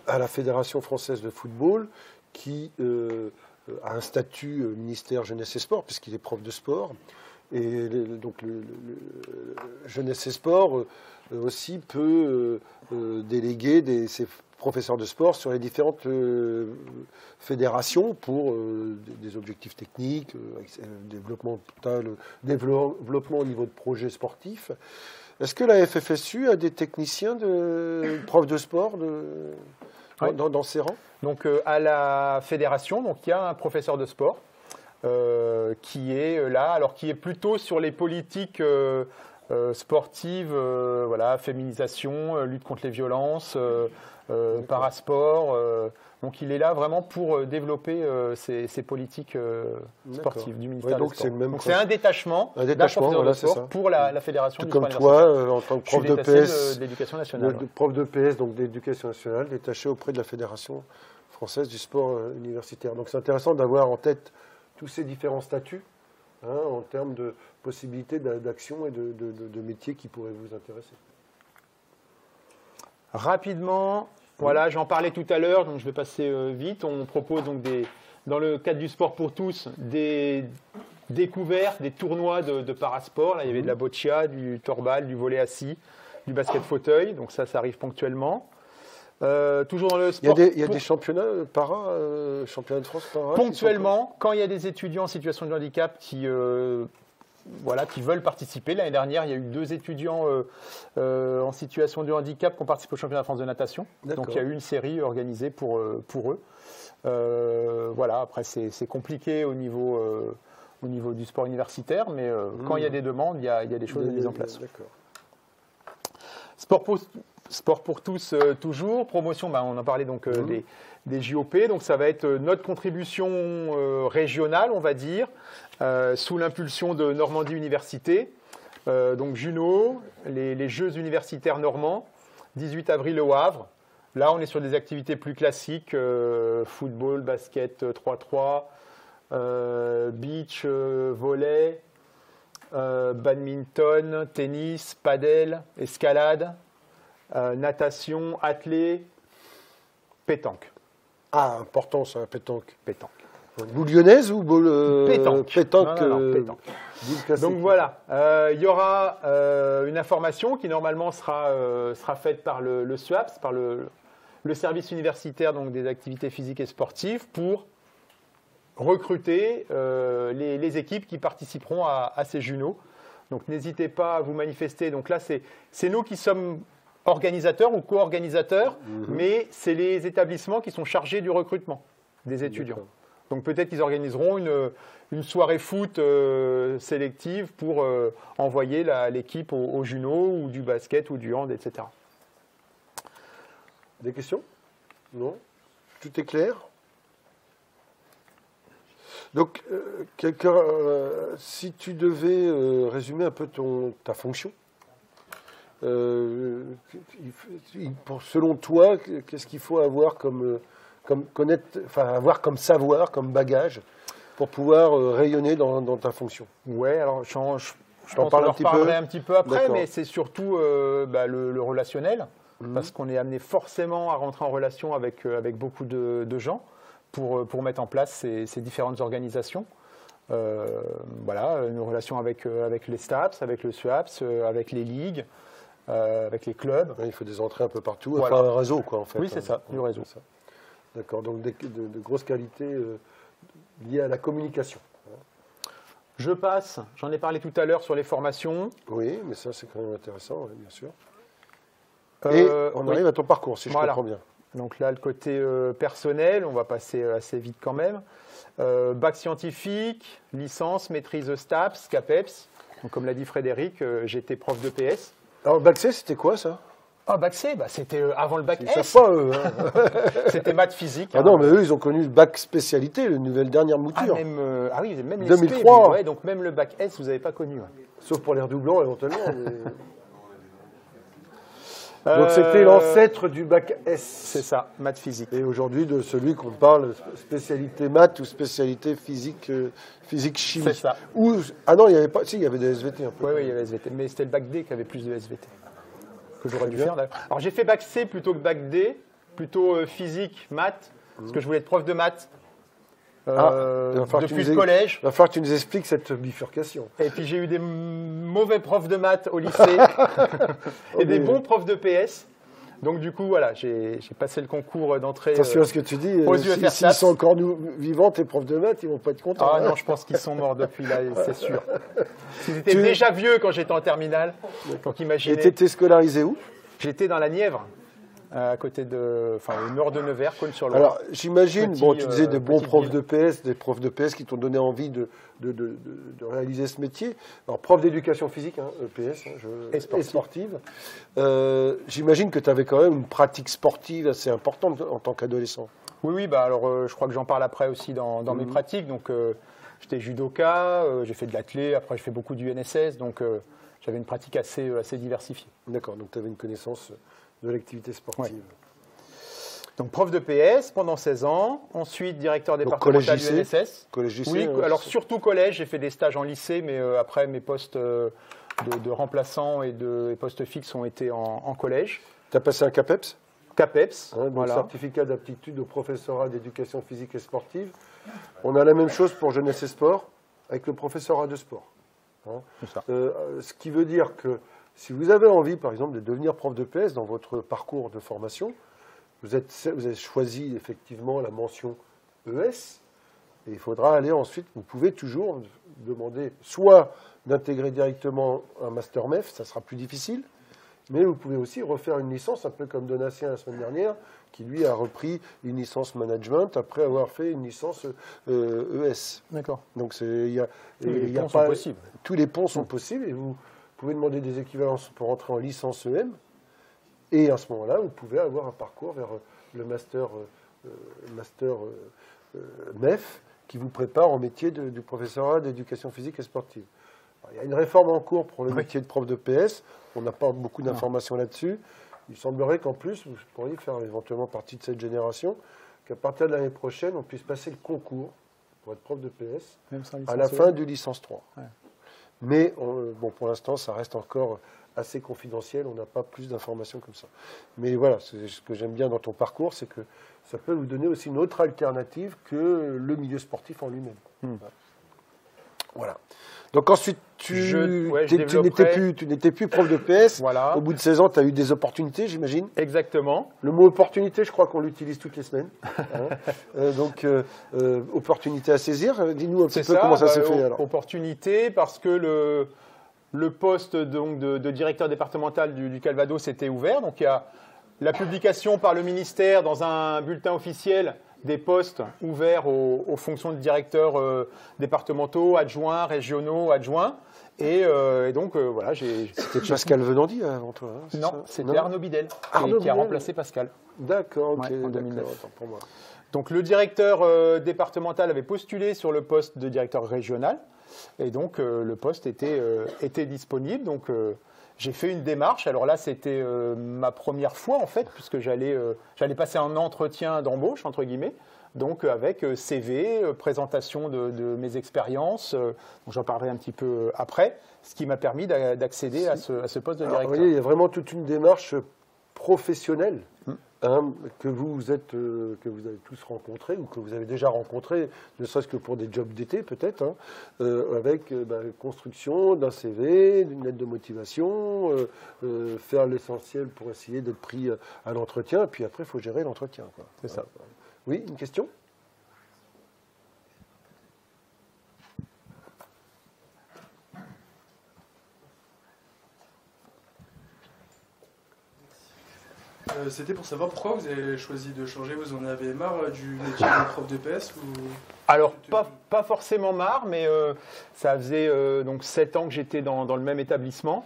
à la Fédération française de football, qui a un statut ministère jeunesse et sport puisqu'il est prof de sport. Et donc le jeunesse et sport aussi peut déléguer ses professeurs de sport sur les différentes fédérations pour des objectifs techniques, développement au niveau de projets sportifs. Est-ce que la FFSU a des techniciens profs de sport dans ses rangs? Donc à la fédération, il y a un professeur de sport qui est là, alors qui est plutôt sur les politiques sportives, féminisation, lutte contre les violences, parasport. Donc il est là vraiment pour développer ces politiques sportives du ministère des Sports. Donc c'est un détachement d'un professeur de sport pour la fédération du sport universitaire. Comme toi, en tant que prof de PS, de l'éducation nationale. Prof de PS, donc d'éducation nationale, détaché auprès de la Fédération française du sport universitaire. Donc c'est intéressant d'avoir en tête tous ces différents statuts en termes de possibilités d'action et de métiers qui pourraient vous intéresser. Rapidement, voilà, j'en parlais tout à l'heure, donc je vais passer vite. On propose donc dans le cadre du sport pour tous des découvertes, des tournois de parasport. Là, il y avait de la boccia, du torbal, du volley assis, du basket fauteuil. Donc ça arrive ponctuellement. Toujours dans le sport. Il y a des championnats championnats de France para. Ponctuellement, quand il y a des étudiants en situation de handicap qui veulent participer. L'année dernière, il y a eu 2 étudiants en situation de handicap qui ont participé au championnat de France de natation. Donc il y a eu une série organisée pour eux. Après c'est compliqué au niveau au niveau du sport universitaire, mais quand il y a des demandes, il y a des choses mises en place. D'accord. Sport pour tous, toujours. Promotion, on en parlait donc des JOP. Donc ça va être notre contribution régionale, on va dire, sous l'impulsion de Normandie Université. Donc Juno, les Jeux universitaires normands, 18 avril au Havre. Là, on est sur des activités plus classiques, football, basket 3-3, beach, volley, badminton, tennis, padel, escalade, natation, athlé, pétanque. Ah, important ça, pétanque. Pétanque. Boule lyonnaise ou boule Pétanque. pétanque, Non, pétanque. boule classique. Donc voilà, il y aura une information qui normalement sera faite par le SUAPS, par le service universitaire donc, des activités physiques et sportives pour recruter les équipes qui participeront à ces Juno. Donc n'hésitez pas à vous manifester. Donc là, c'est nous qui sommes organisateurs ou co-organisateurs, mais c'est les établissements qui sont chargés du recrutement des étudiants. D'accord. Donc peut-être qu'ils organiseront une soirée foot sélective pour envoyer l'équipe au Juno ou du basket ou du hand, etc. Des questions? Non? Tout est clair? Donc, si tu devais résumer un peu ta fonction, selon toi, qu'est-ce qu'il faut avoir avoir comme savoir, comme bagage, pour pouvoir rayonner dans ta fonction? Ouais, alors je pense qu'on parle en un petit peu. reparlerait un petit peu après, D'accord. mais c'est surtout le relationnel, parce qu'on est amené forcément à rentrer en relation avec beaucoup de gens pour mettre en place ces différentes organisations. Voilà, une relation avec les STAPS, avec le SUAPS, avec les ligues, avec les clubs. Ouais, il faut des entrées un peu partout, Voilà. enfin un réseau, quoi, en fait. Oui, c'est ça, du réseau. C'est ça. D'accord, donc de grosses qualités liées à la communication. Je passe, j'en ai parlé tout à l'heure sur les formations. Oui, mais ça, c'est quand même intéressant, oui, bien sûr. Et on oui. arrive à ton parcours, si je Voilà. comprends bien. Donc là, le côté personnel, on va passer assez vite quand même. Bac scientifique, licence, maîtrise STAPS, CAPEPS. Donc, comme l'a dit Frédéric, j'étais prof de PS. Alors, bac C, c'était quoi, ça? Ah, bac C, c'était avant le bac Ils S. savent pas, eux. Hein. C'était maths physique. Ah non, mais eux, ils ont connu le bac spécialité, le nouvelle dernière mouture. Oui, même les 2003. SP, ouais, donc même le bac S, vous n'avez pas connu. Ouais. Sauf pour les redoublants, éventuellement. Mais... Donc, c'était l'ancêtre du bac S. C'est ça, maths physique. Et aujourd'hui, de celui qu'on parle, spécialité maths ou spécialité physique chimie. C'est ça. Ah non, il n'y avait pas. Si, il y avait des SVT un peu. Oui, il y avait SVT. Mais c'était le bac D qui avait plus de SVT. Que j'aurais dû bien. faire d'ailleurs. Alors j'ai fait bac C plutôt que bac D, plutôt physique, maths, parce que je voulais être prof de maths depuis le collège. Il va falloir que tu nous expliques cette bifurcation. Et puis j'ai eu des mauvais profs de maths au lycée et des bons profs de PS. Donc du coup, voilà, j'ai passé le concours d'entrée. Attention à ce que tu dis. aux S'ils UFR sont encore vivants, tes profs de maths, ils vont pas être contents. Ah hein. non, je pense qu'ils sont morts depuis là, c'est sûr. Ils étaient déjà vieux quand j'étais en terminale. Donc Et imaginez. tu étais scolarisé où? J'étais dans la Nièvre, à côté au nord de Nevers, Cosne-sur-Loire. Alors, j'imagine, Petit, bon, tu disais des bons petite profs ville. de PS, des profs de PS qui t'ont donné envie de réaliser ce métier. Alors, prof d'éducation physique, hein, EPS, Et sportive. sportive. J'imagine que tu avais quand même une pratique sportive assez importante en tant qu'adolescent. Oui, alors je crois que j'en parle après aussi dans mes pratiques. Donc, j'étais judoka, j'ai fait de l'athlé, après j'ai fait beaucoup du NSS, donc j'avais une pratique assez diversifiée. D'accord, donc tu avais une connaissance de l'activité sportive. Ouais. Donc, prof de PS pendant 16 ans, ensuite directeur Donc, départemental du collège-lycée. NSS. Collège-lycée, Oui, alors surtout collège, j'ai fait des stages en lycée, mais après mes postes de remplaçant et postes fixes ont été en collège. Tu as passé un CAPEPS, CAPEPS, donc voilà. certificat d'aptitude au professorat d'éducation physique et sportive. On a la même chose pour jeunesse et sport, avec le professorat de sport. Hein. C'est ça. Ce qui veut dire que si vous avez envie, par exemple, de devenir prof de PS dans votre parcours de formation, vous avez choisi effectivement la mention ES, et il faudra aller ensuite, vous pouvez toujours demander soit d'intégrer directement un master MEF, ça sera plus difficile, Mais vous pouvez aussi refaire une licence, un peu comme Donatien la semaine dernière, qui lui a repris une licence management après avoir fait une licence ES. D'accord. Donc tous les ponts sont possibles. Tous les ponts sont possibles et vous pouvez demander des équivalences pour entrer en licence EM. Et à ce moment-là, vous pouvez avoir un parcours vers le master MEF qui vous prépare au métier du professorat d'éducation physique et sportive. Alors, il y a une réforme en cours pour le métier de prof de PS. On n'a pas beaucoup d'informations là-dessus. Il semblerait qu'en plus, vous pourriez faire éventuellement partie de cette génération, qu'à partir de l'année prochaine, on puisse passer le concours pour être prof de PS à la fin du licence 3. Ouais. Mais pour l'instant, ça reste encore assez confidentiel. On n'a pas plus d'informations comme ça. Mais voilà, ce que j'aime bien dans ton parcours, c'est que ça peut vous donner aussi une autre alternative que le milieu sportif en lui-même. Voilà. Donc ensuite, tu n'étais plus prof de PS. Voilà. Au bout de 16 ans, tu as eu des opportunités, j'imagine. Exactement. Le mot opportunité, je crois qu'on l'utilise toutes les semaines. Donc, opportunité à saisir. Dis-nous un petit peu comment ça s'est fait. Alors. Opportunité parce que le poste donc, de directeur départemental du Calvados était ouvert. Donc il y a la publication par le ministère dans un bulletin officiel des postes ouverts aux fonctions de directeurs départementaux, adjoints, régionaux, adjoints. Et donc, voilà, C'était Pascal Venandy avant toi. Hein, non, c'était Arnaud Bidel qui a remplacé Pascal. D'accord, ok. Ouais, en 2009. Attends, pour moi. Donc, le directeur départemental avait postulé sur le poste de directeur régional. Et donc, le poste était disponible. Donc, j'ai fait une démarche. Alors là, c'était ma première fois, en fait, puisque j'allais passer un entretien d'embauche, entre guillemets. Donc, avec CV, présentation de mes expériences. J'en parlerai un petit peu après, ce qui m'a permis d'accéder à ce poste de directeur. Vous voyez, il y a vraiment toute une démarche professionnelle que vous avez tous rencontré ou que vous avez déjà rencontré, ne serait-ce que pour des jobs d'été peut-être, avec construction d'un CV, d'une lettre de motivation, faire l'essentiel pour essayer d'être pris à l'entretien, et puis après il faut gérer l'entretien. C'est ça. Oui, une question ? C'était pour savoir pourquoi vous avez choisi de changer. Vous en avez marre du métier de prof de PS ou... Alors, pas forcément marre, mais ça faisait donc 7 ans que j'étais dans le même établissement.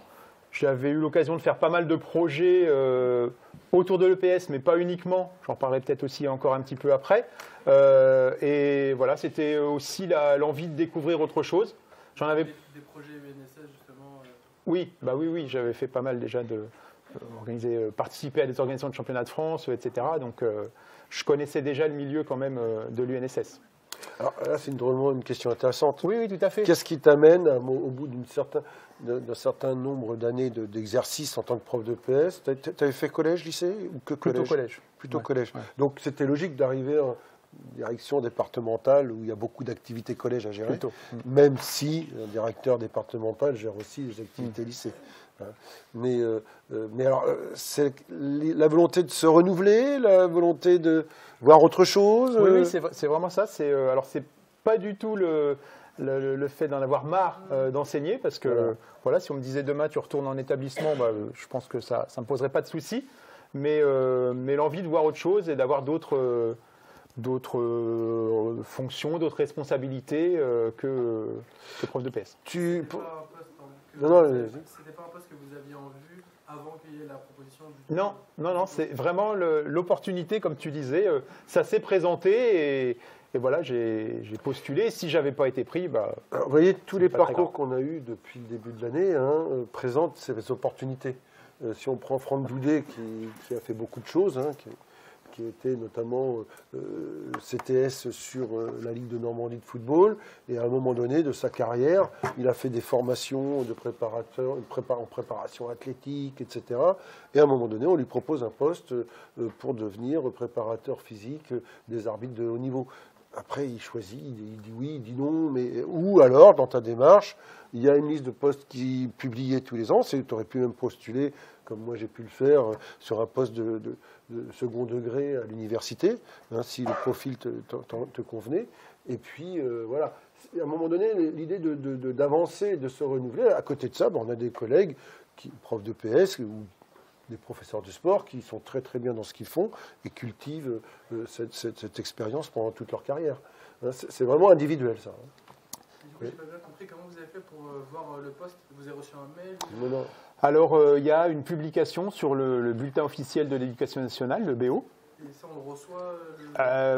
J'avais eu l'occasion de faire pas mal de projets autour de l'EPS, mais pas uniquement. J'en parlerai peut-être aussi encore un petit peu après. Et voilà, c'était aussi l'envie de découvrir autre chose. J'en avais... Des projets UNSS, justement Oui, j'avais fait pas mal déjà participer à des organisations de championnats de France, etc. Donc, je connaissais déjà le milieu quand même de l'UNSS. Alors là, c'est drôlement une question intéressante. Oui, tout à fait. Qu'est-ce qui t'amène, au bout d'un certain nombre d'années d'exercice en tant que prof de PS, tu avais fait collège, lycée ou que collège ? Plutôt collège. Plutôt collège. Ouais. Donc c'était logique d'arriver en direction départementale où il y a beaucoup d'activités collège à gérer, Plutôt. Même si un directeur départemental gère aussi les activités lycée. Mais alors, c'est la volonté de se renouveler, la volonté de voir autre chose. Oui, c'est vraiment ça. Alors, c'est pas du tout le fait d'en avoir marre d'enseigner, parce que voilà, si on me disait demain tu retournes en établissement, je pense que ça me poserait pas de souci. Mais l'envie de voir autre chose et d'avoir d'autres fonctions, d'autres responsabilités que prof de PS. C'était pas un poste que vous aviez en vue avant qu'il y ait la proposition du... Non, c'est vraiment l'opportunité, comme tu disais. Ça s'est présenté et voilà, j'ai postulé. Si je n'avais pas été pris, Alors, vous voyez, tous les parcours qu'on a eus depuis le début de l'année présentent ces opportunités. Si on prend Franck Doudet, qui a fait beaucoup de choses, qui était notamment CTS sur la Ligue de Normandie de football. Et à un moment donné de sa carrière, il a fait des formations de préparateur, en préparation athlétique, etc. Et à un moment donné, on lui propose un poste pour devenir préparateur physique des arbitres de haut niveau. Après, il choisit, il dit oui, il dit non, ou alors, dans ta démarche, il y a une liste de postes qui est publiée tous les ans. Tu aurais pu même postuler, comme moi j'ai pu le faire, sur un poste de second degré à l'université, si le profil te convenait. Et puis, voilà. À un moment donné, l'idée d'avancer, de se renouveler. À côté de ça, on a des collègues, profs de PS, ou des professeurs de sport qui sont très très bien dans ce qu'ils font et cultivent cette expérience pendant toute leur carrière. Hein, c'est vraiment individuel ça. Du coup, j'ai pas bien compris comment vous avez fait pour voir le poste. Vous avez reçu un mail Non. Alors, il y a une publication sur le bulletin officiel de l'éducation nationale, le BO. Et ça, on le reçoit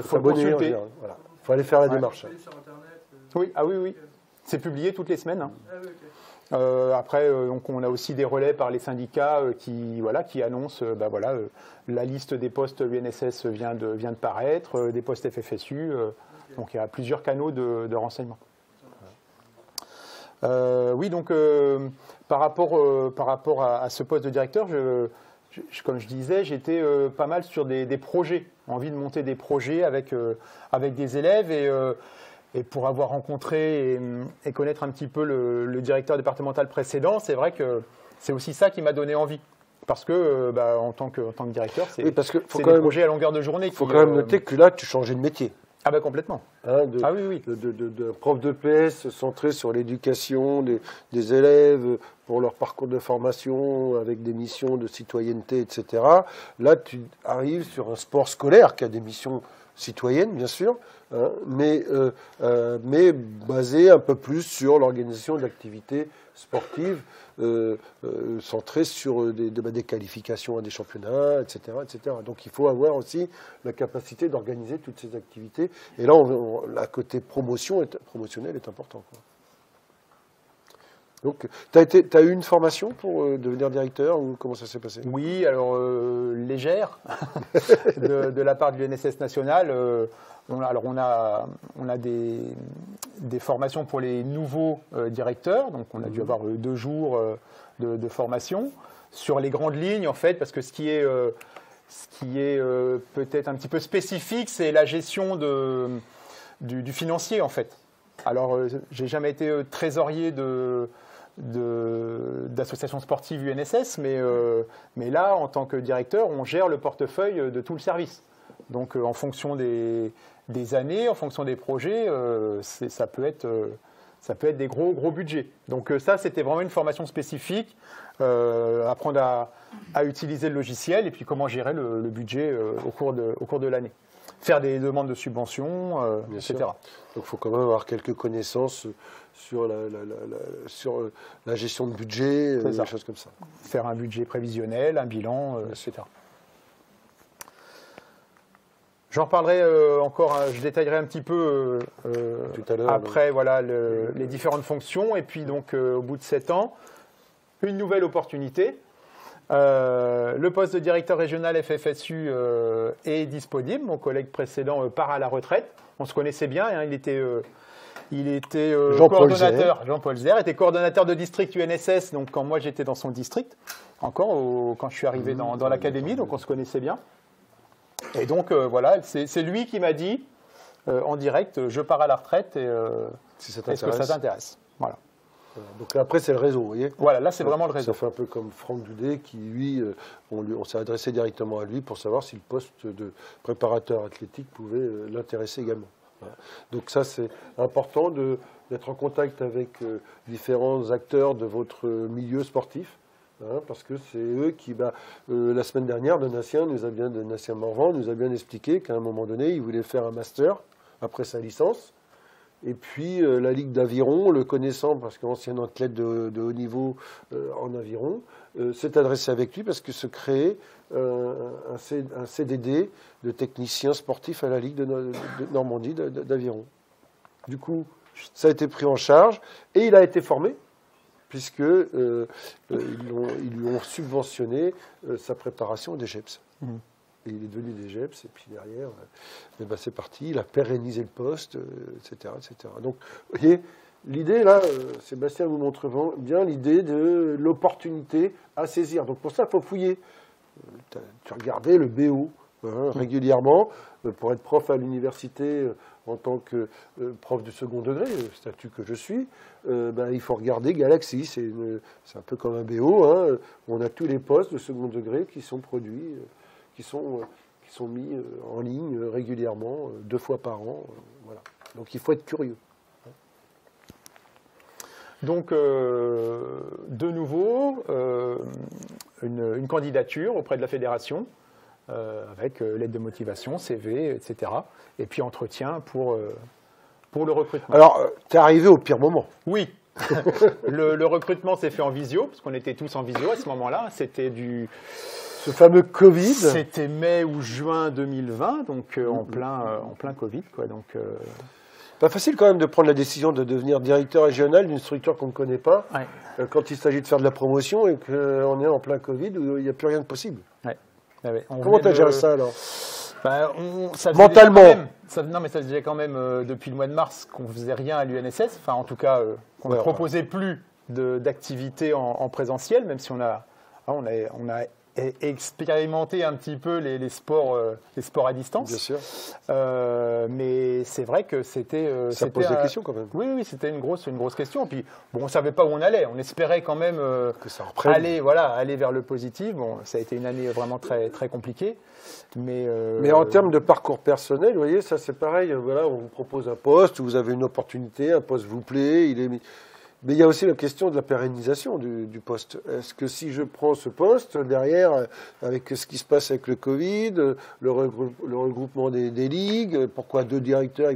Faut le s'abonner, consulter. voilà. Faut aller faire la Ouais. démarche. Vous allez sur Internet Oui, oui. C'est publié toutes les semaines. Hein. Ah oui, ok. Après, donc on a aussi des relais par les syndicats qui annoncent la liste des postes UNSS vient de paraître, des postes FFSU. Donc il y a plusieurs canaux de renseignement. Oui, donc par rapport à ce poste de directeur, comme je disais, j'étais pas mal sur des projets, envie de monter des projets avec des élèves et pour avoir rencontré et connaître un petit peu le directeur départemental précédent, c'est vrai que c'est aussi ça qui m'a donné envie. Parce que en tant que directeur, c'est des projets à longueur de journée. Il faut quand même noter que là, tu changeais de métier. Ah ben complètement. Hein, Oui. de prof de PS centré sur l'éducation des élèves pour leur parcours de formation avec des missions de citoyenneté, etc. Là, tu arrives sur un sport scolaire qui a des missions citoyennes, bien sûr, hein, mais basé un peu plus sur l'organisation d'activités sportives centrées sur des qualifications à des championnats, etc., etc. Donc il faut avoir aussi la capacité d'organiser toutes ces activités. Et là, la côté promotionnel est important, quoi. Donc, tu as eu une formation pour devenir directeur ou comment ça s'est passé? Oui, alors légère de la part de l'UNSS nationale. On a des formations pour les nouveaux directeurs, donc on a dû avoir 2 jours de formation sur les grandes lignes en fait, parce que ce qui est peut-être un petit peu spécifique, c'est la gestion du financier en fait. Alors, j'ai jamais été trésorier d'associations sportives UNSS, mais là, en tant que directeur, on gère le portefeuille de tout le service. Donc, en fonction des années, en fonction des projets, ça peut être des gros budgets. Donc, ça, c'était vraiment une formation spécifique, apprendre à utiliser le logiciel et puis comment gérer le budget au cours de l'année. Faire des demandes de subventions, etc. Donc il faut quand même avoir quelques connaissances sur la gestion de budget, des choses comme ça. Faire un budget prévisionnel, un bilan, etc. J'en reparlerai encore, je détaillerai un petit peu tout à l'heure, après les différentes fonctions. Et puis donc au bout de 7 ans, une nouvelle opportunité. Le poste de directeur régional FFSU est disponible. Mon collègue précédent part à la retraite. On se connaissait bien. Hein, il était coordonnateur. Jean-Paul Zer était coordonnateur de district UNSS. Donc quand moi j'étais dans son district, quand je suis arrivé dans l'académie, donc on se connaissait bien. Et donc c'est lui qui m'a dit en direct, je pars à la retraite. Et est-ce que ça t'intéresse? Voilà. Donc après, c'est le réseau, vous voyez. Voilà, là, c'est vraiment le réseau. Ça fait un peu comme Franck Doudet, qui, lui, on s'est adressé directement à lui pour savoir si le poste de préparateur athlétique pouvait l'intéresser également. Voilà. Donc ça, c'est important d'être en contact avec différents acteurs de votre milieu sportif, hein, parce que c'est eux qui, la semaine dernière, Donatien Morvan nous a bien expliqué qu'à un moment donné, il voulait faire un master après sa licence. Et puis la Ligue d'aviron, le connaissant parce qu'ancien athlète de haut niveau en aviron, s'est adressé avec lui parce que se créait un CDD de technicien sportif à la Ligue de Normandie d'aviron. Du coup, ça a été pris en charge et il a été formé puisque ils lui ont subventionné sa préparation des GEPS. Et il est devenu des GEPS, et puis derrière, c'est parti, il a pérennisé le poste, etc., etc. Donc, vous voyez, l'idée, là, Sébastien vous montre bien l'idée de l'opportunité à saisir. Donc, pour ça, il faut fouiller. Tu regardais le BO régulièrement. Pour être prof à l'université, en tant que prof du second degré, statut que je suis, il faut regarder Galaxy. C'est un peu comme un BO. Hein. On a tous les postes de second degré qui sont produits. Qui sont mis en ligne régulièrement, 2 fois par an. Voilà. Donc il faut être curieux. Donc, de nouveau, une candidature auprès de la fédération avec lettre de motivation, CV, etc. Et puis entretien pour le recrutement. Alors, tu es arrivé au pire moment. Oui. Le recrutement s'est fait en visio, parce qu'on était tous en visio à ce moment-là. C'était ce fameux Covid. C'était mai ou juin 2020, donc en plein Covid, quoi. Donc, pas facile quand même de prendre la décision de devenir directeur régional d'une structure qu'on ne connaît pas, ouais. Quand il s'agit de faire de la promotion et qu'on est en plein Covid où il n'y a plus rien de possible. Ouais. Ouais. Comment tu as géré ça alors? Ça mentalement. Non, mais ça faisait quand même depuis le mois de mars qu'on ne faisait rien à l'UNSS, enfin en tout cas qu'on ne proposait plus d'activités en présentiel, même si on a expérimenté un petit peu les sports à distance. Bien sûr. Mais c'est vrai que c'était... ça pose des questions quand même. Oui, c'était une grosse question. Puis bon, on ne savait pas où on allait. On espérait quand même que ça reprenne. aller vers le positif. Bon, ça a été une année vraiment très, très compliquée. Mais en termes de parcours personnel, vous voyez, ça c'est pareil. Voilà, on vous propose un poste, vous avez une opportunité, un poste vous plaît, mais il y a aussi la question de la pérennisation du poste. Est-ce que si je prends ce poste, derrière, avec ce qui se passe avec le Covid, le regroupement des ligues, pourquoi 2 directeurs,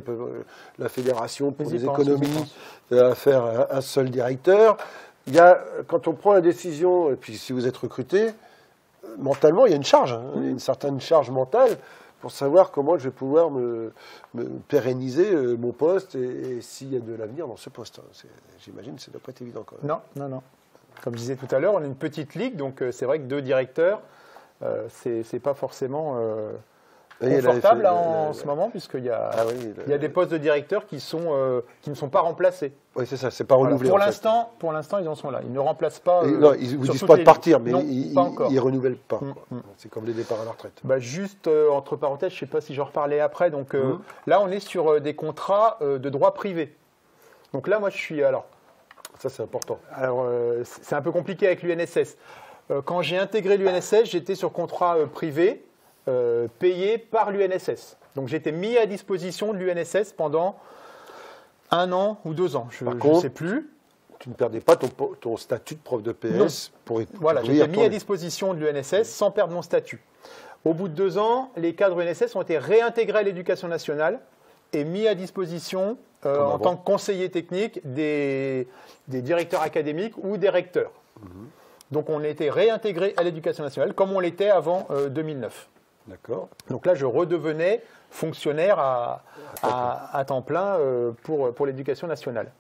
la fédération pour les économies à faire un seul directeur. Quand on prend la décision, et puis si vous êtes recruté, mentalement, il y a une charge, il y a une certaine charge mentale pour savoir comment je vais pouvoir me pérenniser mon poste et s'il y a de l'avenir dans ce poste. J'imagine que ça ne doit pas être évident quand même. Non. Comme je disais tout à l'heure, on est une petite ligue, donc c'est vrai que 2 directeurs, c'est pas forcément confortable en ce moment, puisqu'il y a des postes de directeurs qui ne sont pas remplacés. Oui, c'est ça, c'est pas renouvelé. Pour l'instant, ils en sont là. Ils ne remplacent pas. Non, ils ne vous disent pas de partir, mais ils ne renouvellent pas. C'est comme les départs à la retraite. Juste entre parenthèses, je ne sais pas si j'en reparlais après. Donc là, on est sur des contrats de droit privé. Donc là, moi, je suis. Alors, ça, c'est important. Alors, c'est un peu compliqué avec l'UNSS. Quand j'ai intégré l'UNSS, j'étais sur contrat privé payé par l'UNSS. Donc, j'étais mis à disposition de l'UNSS pendant 1 an ou 2 ans. Je ne sais plus. Tu ne perdais pas ton statut de prof de PS pour Voilà, j'étais mis à disposition de l'UNSS sans perdre mon statut. Au bout de 2 ans, les cadres UNSS ont été réintégrés à l'éducation nationale et mis à disposition en tant que conseiller technique des directeurs académiques ou des recteurs. Donc on a été réintégrés à l'éducation nationale comme on l'était avant 2009. D'accord. Donc là, je redevenais fonctionnaire à temps plein pour l'éducation nationale.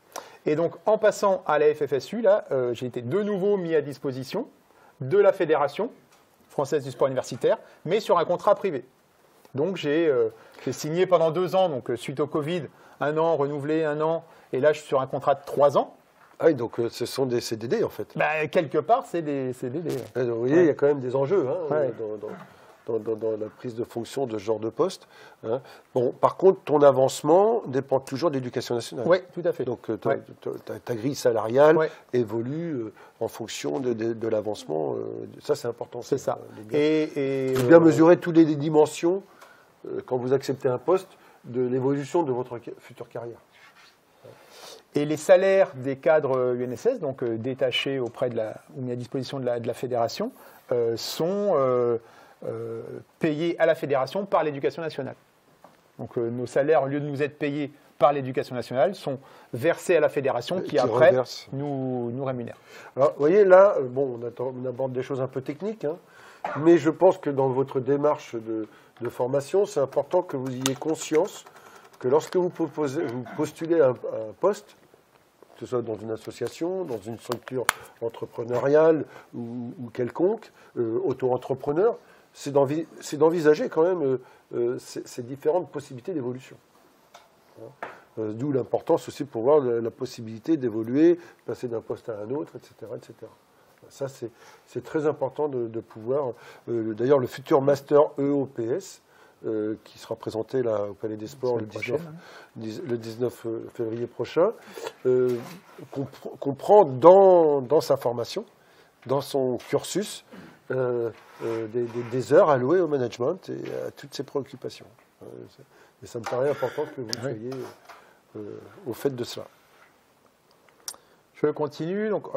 Et donc, en passant à la FFSU, là, j'ai été de nouveau mis à disposition de la Fédération française du sport universitaire, mais sur un contrat privé. Donc, j'ai signé pendant 2 ans, donc suite au Covid, 1 an, renouvelé 1 an, et là, je suis sur un contrat de 3 ans. Ah oui, donc ce sont des CDD, en fait. Quelque part, c'est des CDD. Ouais. Vous voyez, il y a quand même des enjeux dans la prise de fonction de ce genre de poste. Bon, par contre, ton avancement dépend toujours de l'éducation nationale. Oui, tout à fait. Donc, ta grille salariale évolue en fonction de l'avancement. Ça, c'est important. C'est ça. Et bien mesurer toutes les dimensions, quand vous acceptez un poste, de l'évolution de votre future carrière. Et les salaires des cadres UNSS, donc détachés ou mis à disposition de la fédération, sont payés à la fédération par l'éducation nationale. Donc nos salaires, au lieu de nous être payés par l'éducation nationale, sont versés à la fédération qui après nous rémunère. Alors, vous voyez, là, on aborde des choses un peu techniques, mais je pense que dans votre démarche de formation, c'est important que vous ayez conscience que lorsque vous postulez un poste, que ce soit dans une association, dans une structure entrepreneuriale ou quelconque, auto-entrepreneur, c'est d'envisager quand même ces différentes possibilités d'évolution. D'où l'importance aussi pour voir la possibilité d'évoluer, passer d'un poste à un autre, etc. etc. Ça, c'est très important de pouvoir... D'ailleurs, le futur Master EOPS, qui sera présenté là, au Palais des Sports le 19 février prochain, comprend dans sa formation, dans son cursus, des heures allouées au management et à toutes ses préoccupations. Et ça me paraît important que vous soyez au fait de cela. Je continue. Donc,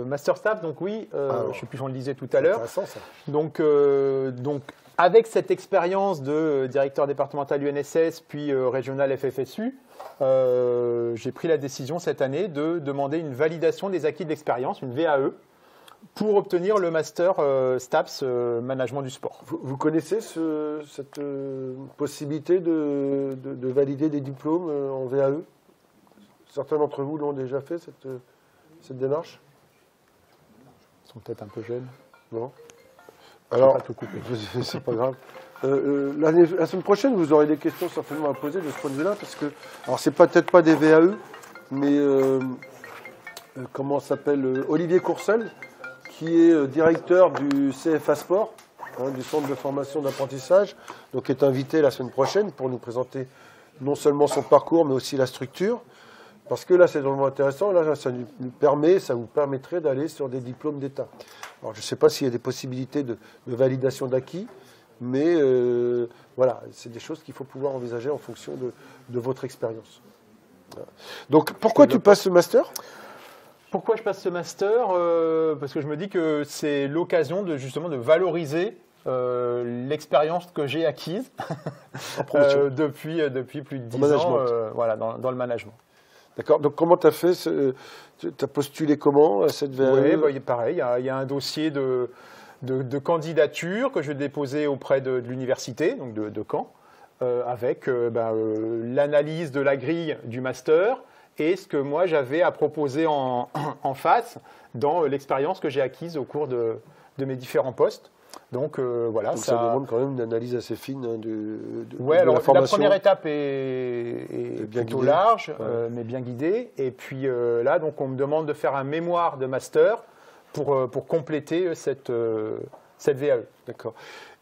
Master Staff, donc oui, je ne sais plus si on le disait tout à l'heure. Intéressant, ça. Donc, avec cette expérience de directeur départemental UNSS, puis régional FFSU, j'ai pris la décision cette année de demander une validation des acquis de l'expérience, une VAE, pour obtenir le Master STAPS Management du Sport. Vous connaissez cette possibilité de valider des diplômes en VAE? Certains d'entre vous l'ont déjà fait, cette démarche? Ils sont peut-être un peu jeunes. Non. Alors, pas tout couper. c'est pas grave. La semaine prochaine, vous aurez des questions certainement à poser de ce point de vue-là, parce que, alors c'est peut-être pas des VAE, mais comment s'appelle Olivier Courcel, qui est directeur du CFA Sport, du Centre de formation d'apprentissage, donc est invité la semaine prochaine pour nous présenter non seulement son parcours, mais aussi la structure. Parce que là, c'est vraiment intéressant. Là, ça vous permettrait d'aller sur des diplômes d'État. Alors, je ne sais pas s'il y a des possibilités de validation d'acquis, mais voilà, c'est des choses qu'il faut pouvoir envisager en fonction de votre expérience. Voilà. Donc, pourquoi tu passes ce master? Pourquoi je passe ce master? Parce que je me dis que c'est l'occasion justement de valoriser l'expérience que j'ai acquise depuis plus de 10 ans voilà, dans le management. D'accord. Donc, comment tu as fait? Tu as postulé comment à cette VAE? Oui, pareil. Il y a un dossier de candidature que je vais déposer auprès de l'université, donc de Caen, avec l'analyse de la grille du master et ce que moi j'avais à proposer en face dans l'expérience que j'ai acquise au cours de mes différents postes. Donc voilà. Donc ça demande quand même une analyse assez fine de alors la formation. La première étape est plutôt large, mais bien guidée. Et puis là, donc on me demande de faire un mémoire de master pour compléter cette VAE. D'accord.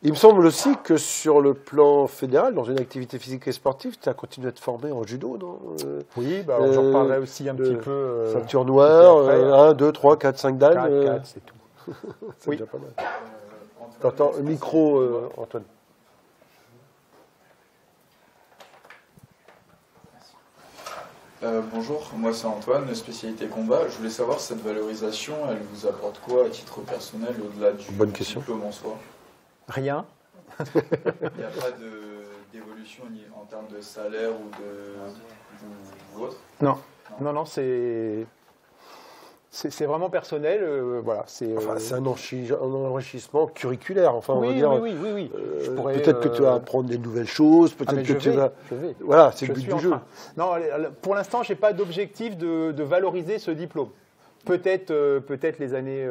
Il me semble aussi que sur le plan fédéral, dans une activité physique et sportive, tu as continué à te former en judo, non? Oui, j'en parlerai aussi un petit peu. Ceinture noire, 1, 2, 3, 4, 5 dan. 4, c'est tout. C'est déjà pas mal. Attends, micro, Antoine. Bonjour, moi c'est Antoine, spécialité combat. Je voulais savoir, cette valorisation, elle vous apporte quoi à titre personnel au-delà du diplôme en soi? Rien. Il n'y a pas d'évolution en termes de salaire ou autre? Non, c'est vraiment personnel. Voilà, c'est un enrichissement curriculaire. Enfin, oui, on va dire, oui. Peut-être que tu vas apprendre des nouvelles choses, peut-être que tu vas. Voilà, c'est le but du jeu. Non, pour l'instant, je n'ai pas d'objectif de valoriser ce diplôme. Peut-être les années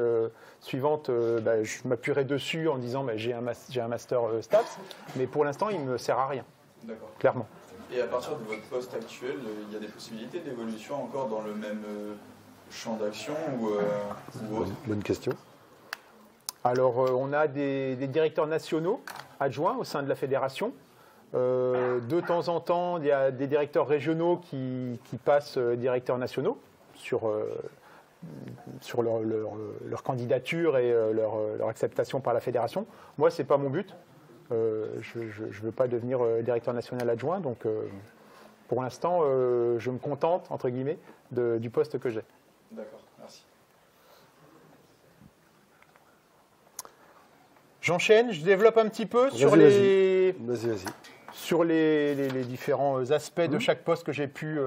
suivantes, je m'appuierai dessus en disant j'ai un master STAPS, mais pour l'instant, il ne me sert à rien. D'accord. Clairement. Et à partir de votre poste actuel, il y a des possibilités d'évolution encore dans le même champ d'action ou autre? Bonne question. Alors, on a des directeurs nationaux adjoints au sein de la fédération. De temps en temps, il y a des directeurs régionaux qui passent directeurs nationaux sur leur candidature et leur acceptation par la fédération. Moi, ce n'est pas mon but. Je ne veux pas devenir directeur national adjoint. Donc, pour l'instant, je me contente, entre guillemets, du poste que j'ai. D'accord, merci. J'enchaîne, je développe un petit peu sur les différents aspects de chaque poste que j'ai pu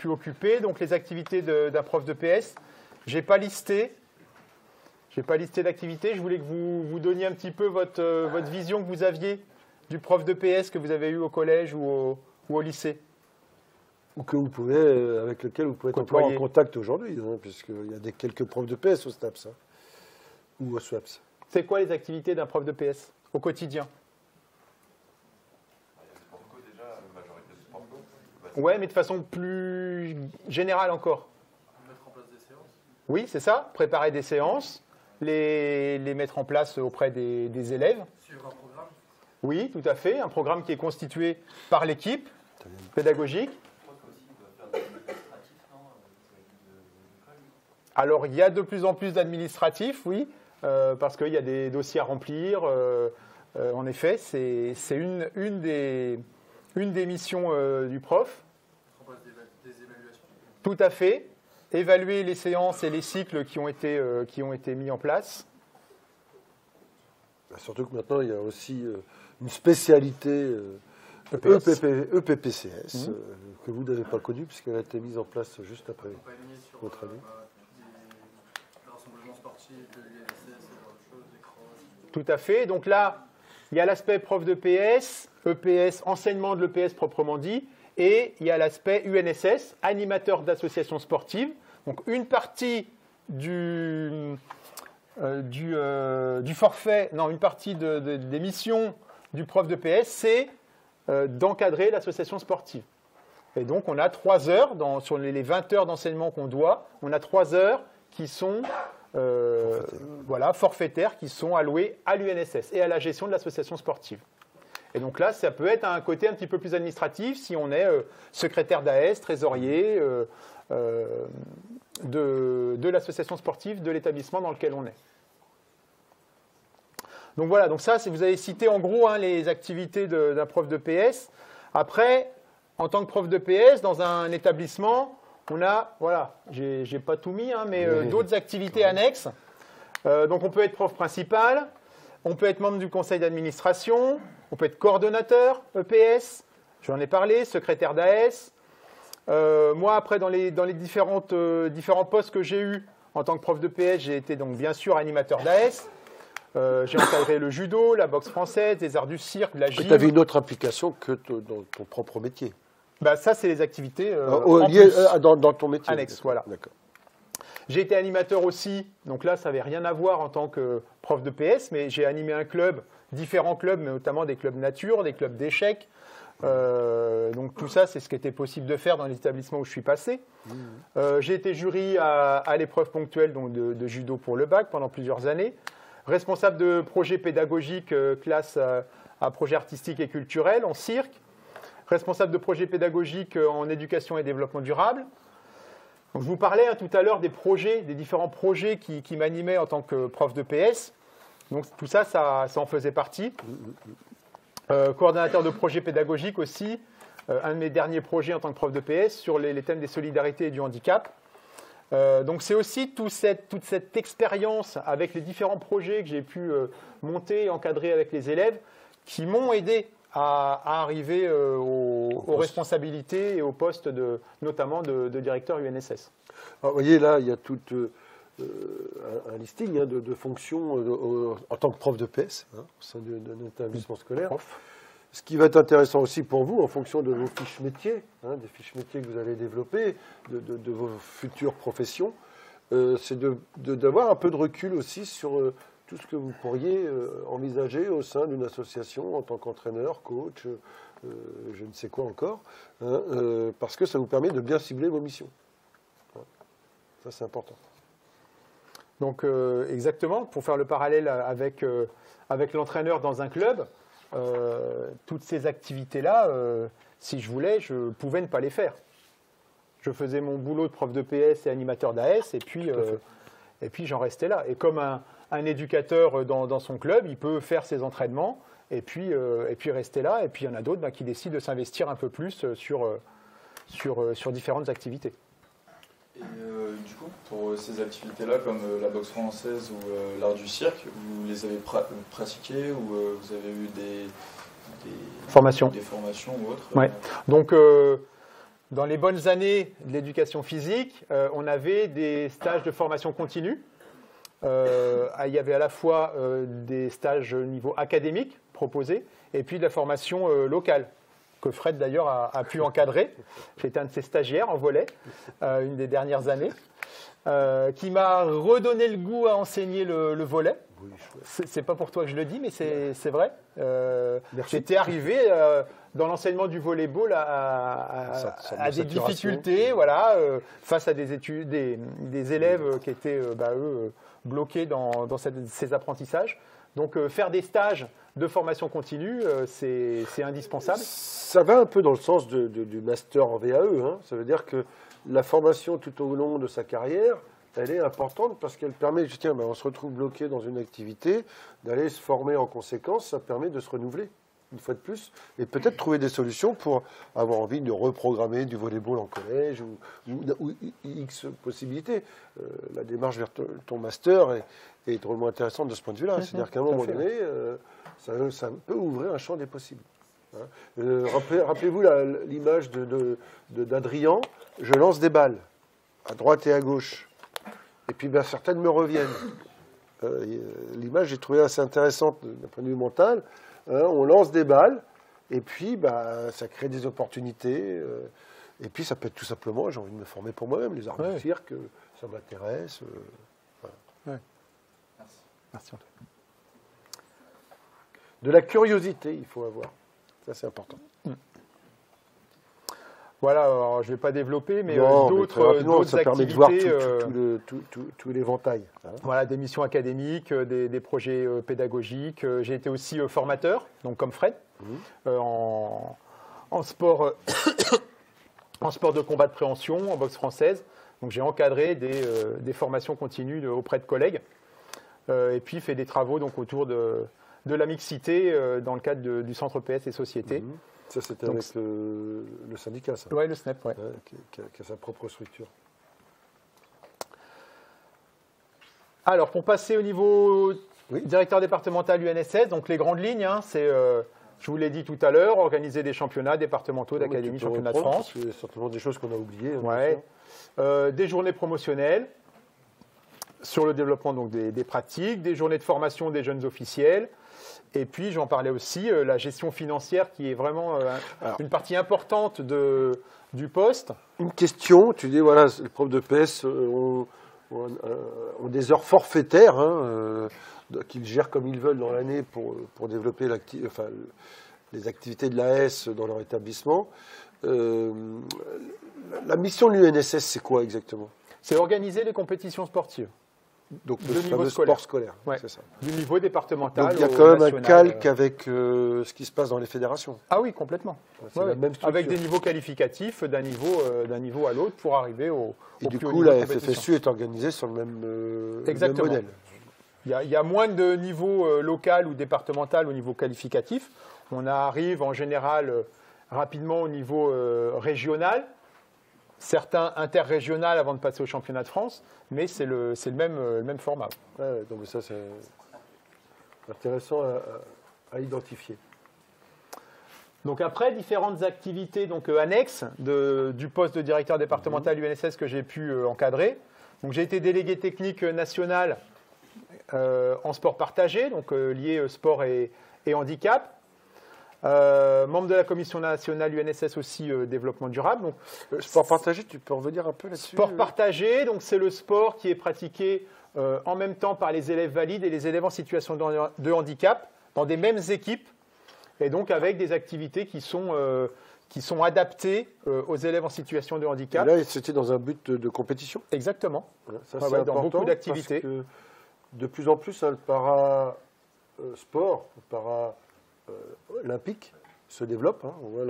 occuper. Donc les activités d'un prof de PS, j'ai pas listé d'activités. Je voulais que vous donniez un petit peu votre vision que vous aviez du prof de PS que vous avez eu au collège ou au lycée. Ou avec lequel vous pouvez être encore en contact aujourd'hui, puisqu'il y a quelques profs de PS au STAPS ou au SWAPS. C'est quoi les activités d'un prof de PS au quotidien? Ouais, mais de façon plus générale encore. Mettre en place des séances. Oui, c'est ça. Préparer des séances, les mettre en place auprès des élèves. Suivre un programme. Oui, tout à fait. Un programme qui est constitué par l'équipe pédagogique. Alors, il y a de plus en plus d'administratifs, oui, parce qu'il y a des dossiers à remplir. En effet, c'est une des missions du prof. Des évaluations. Tout à fait. Évaluer les séances et les cycles qui ont été mis en place. Surtout que maintenant, il y a aussi une spécialité EPPCS que vous n'avez pas connue puisqu'elle a été mise en place juste après votre année. Tout à fait. Donc là, il y a l'aspect prof de PS, EPS, enseignement de l'EPS proprement dit, et il y a l'aspect UNSS, animateur d'associations sportives. Donc une partie du forfait, non, une partie des missions du prof de PS, c'est d'encadrer l'association sportive. Et donc on a 3 heures, sur les 20 heures d'enseignement qu'on doit, on a 3 heures qui sont forfaitaires, qui sont allouées à l'UNSS et à la gestion de l'association sportive. Et donc là, ça peut être un côté un petit peu plus administratif si on est secrétaire d'AS, trésorier de l'association sportive de l'établissement dans lequel on est. Donc voilà, donc ça, vous avez cité en gros les activités d'un prof de PS. Après, en tant que prof de PS, dans un établissement, on a, voilà, j'ai pas tout mis, mais d'autres activités annexes. Donc on peut être prof principal, on peut être membre du conseil d'administration, on peut être coordonnateur EPS, j'en ai parlé, secrétaire d'AS. Moi, après, dans les différents postes que j'ai eus en tant que prof de PS, j'ai été donc bien sûr animateur d'AS. J'ai encadré le judo, la boxe française, les arts du cirque, la gym. Tu avais une autre implication que dans ton propre métier. Ça, c'est les activités liées dans ton métier. Annexes, voilà. J'ai été animateur aussi, donc là, ça n'avait rien à voir en tant que prof de PS, mais j'ai animé un club, différents clubs, mais notamment des clubs nature, des clubs d'échecs. Donc tout ça, c'est ce qui était possible de faire dans les établissements où je suis passé. J'ai été jury à l'épreuve ponctuelle donc de judo pour le bac pendant plusieurs années. Responsable de projet pédagogique classe à projet artistique et culturel en cirque. Responsable de projet pédagogique en éducation et développement durable. Donc, je vous parlais tout à l'heure des différents projets qui m'animaient en tant que prof de PS. Donc tout ça, ça en faisait partie. Coordonnateur de projet pédagogique aussi, un de mes derniers projets en tant que prof de PS sur les thèmes des solidarités et du handicap. Donc c'est aussi toute cette expérience avec les différents projets que j'ai pu monter et encadrer avec les élèves qui m'ont aidé à arriver aux responsabilités et au poste notamment de directeur UNSS. Alors, vous voyez là, il y a tout un listing de fonctions en tant que prof de PS au sein d'un établissement scolaire. Ce qui va être intéressant aussi pour vous, en fonction de vos fiches métiers, des fiches métiers que vous allez développer, de vos futures professions, c'est d'avoir un peu de recul aussi sur tout ce que vous pourriez envisager au sein d'une association en tant qu'entraîneur, coach, je ne sais quoi encore, parce que ça vous permet de bien cibler vos missions. Ça, c'est important. Donc, exactement, pour faire le parallèle avec l'entraîneur dans un club, toutes ces activités-là, si je voulais, je pouvais ne pas les faire. Je faisais mon boulot de prof de PS et animateur d'AS, et puis j'en restais là. Et comme un éducateur dans son club, il peut faire ses entraînements, et puis rester là. Et puis il y en a d'autres qui décident de s'investir un peu plus sur différentes activités. Et du coup, pour ces activités-là, comme la boxe française ou l'art du cirque, vous les avez pratiquées ou vous avez eu des formations ou autres Ouais. Donc, dans les bonnes années de l'éducation physique, on avait des stages de formation continue. Il y avait à la fois des stages au niveau académique proposés et puis de la formation locale, que Fred d'ailleurs a pu encadrer. J'étais un de ses stagiaires en volley, une des dernières années, qui m'a redonné le goût à enseigner le volley. Oui, c'est pas pour toi que je le dis, mais c'est vrai. J'étais arrivé dans l'enseignement du volleyball à des difficultés, face à des élèves qui étaient eux bloqués dans ces apprentissages. Donc faire des stages de formation continue, c'est indispensable. Ça va un peu dans le sens du master en VAE. Ça veut dire que la formation tout au long de sa carrière, elle est importante parce qu'elle permet, on se retrouve bloqué dans une activité, d'aller se former en conséquence, ça permet de se renouveler. une fois de plus, et peut-être trouver des solutions pour avoir envie de reprogrammer du volleyball en collège ou X possibilités. La démarche vers ton master est drôlement intéressante de ce point de vue-là. C'est-à-dire qu'à un moment donné, ça peut ouvrir un champ des possibles. Rappelez-vous l'image d'Adrien, je lance des balles à droite et à gauche, et puis certaines me reviennent. L'image, j'ai trouvé assez intéressante d'un point de vue mental. On lance des balles, et puis ça crée des opportunités. Et puis ça peut être tout simplement, j'ai envie de me former pour moi-même, les arts du cirque, ça m'intéresse. Voilà. Merci Antoine. De la curiosité, il faut avoir. Ça, c'est important. Voilà, alors, je ne vais pas développer, mais d'autres activités. Ça permet de voir tout l'éventail. Voilà, des missions académiques, des projets pédagogiques. J'ai été aussi formateur, donc comme Fred, en sport, en sport de combat de préhension, en boxe française. Donc j'ai encadré des formations continues auprès de collègues, et puis fait des travaux donc autour de la mixité dans le cadre du Centre PS et Société. Ça, c'était avec le syndicat, ça. Oui, le SNEP, oui. Qui a sa propre structure. Alors, pour passer au niveau directeur départemental UNSS, donc les grandes lignes, c'est, je vous l'ai dit tout à l'heure, organiser des championnats départementaux d'académie, championnats de France. C'est certainement des choses qu'on a oubliées. Des journées promotionnelles sur le développement donc, des pratiques, des journées de formation des jeunes officiels. Et puis, j'en parlais aussi, la gestion financière qui est vraiment une partie importante du poste. Une question, tu dis, voilà, les profs de PS ont des heures forfaitaires qu'ils gèrent comme ils veulent dans l'année pour développer les activités de l'AS dans leur établissement. La mission de l'UNSS, c'est quoi exactement? C'est organiser les compétitions sportives. Donc le fameux sport scolaire, c'est ça. Du niveau départemental. Donc il y a quand même un calque avec ce qui se passe dans les fédérations. Ah oui, complètement. C'est la même structure. Avec des niveaux qualificatifs d'un niveau à l'autre pour arriver au Et du plus haut coup, niveau de la compétition. FFSU est organisée sur le même modèle. Il y a moins de niveau local ou départemental au niveau qualificatif. On arrive en général rapidement au niveau régional. Certains interrégionales avant de passer au championnat de France, mais c'est le même format. Donc ça, c'est intéressant à identifier. Donc après, différentes activités donc, annexes du poste de directeur départemental UNSS que j'ai pu encadrer. Donc j'ai été délégué technique national en sport partagé, donc lié sport et handicap. Membre de la commission nationale UNSS aussi développement durable. Donc, sport partagé, tu peux revenir un peu là-dessus? Sport partagé, donc c'est le sport qui est pratiqué en même temps par les élèves valides et les élèves en situation de handicap dans des mêmes équipes et donc avec des activités qui sont adaptées aux élèves en situation de handicap. Et là, c'était dans un but de compétition? Exactement. Ça, c'est important, dans beaucoup d'activités. Parce que de plus en plus, le para-sport, le para-olympique se développe. On voit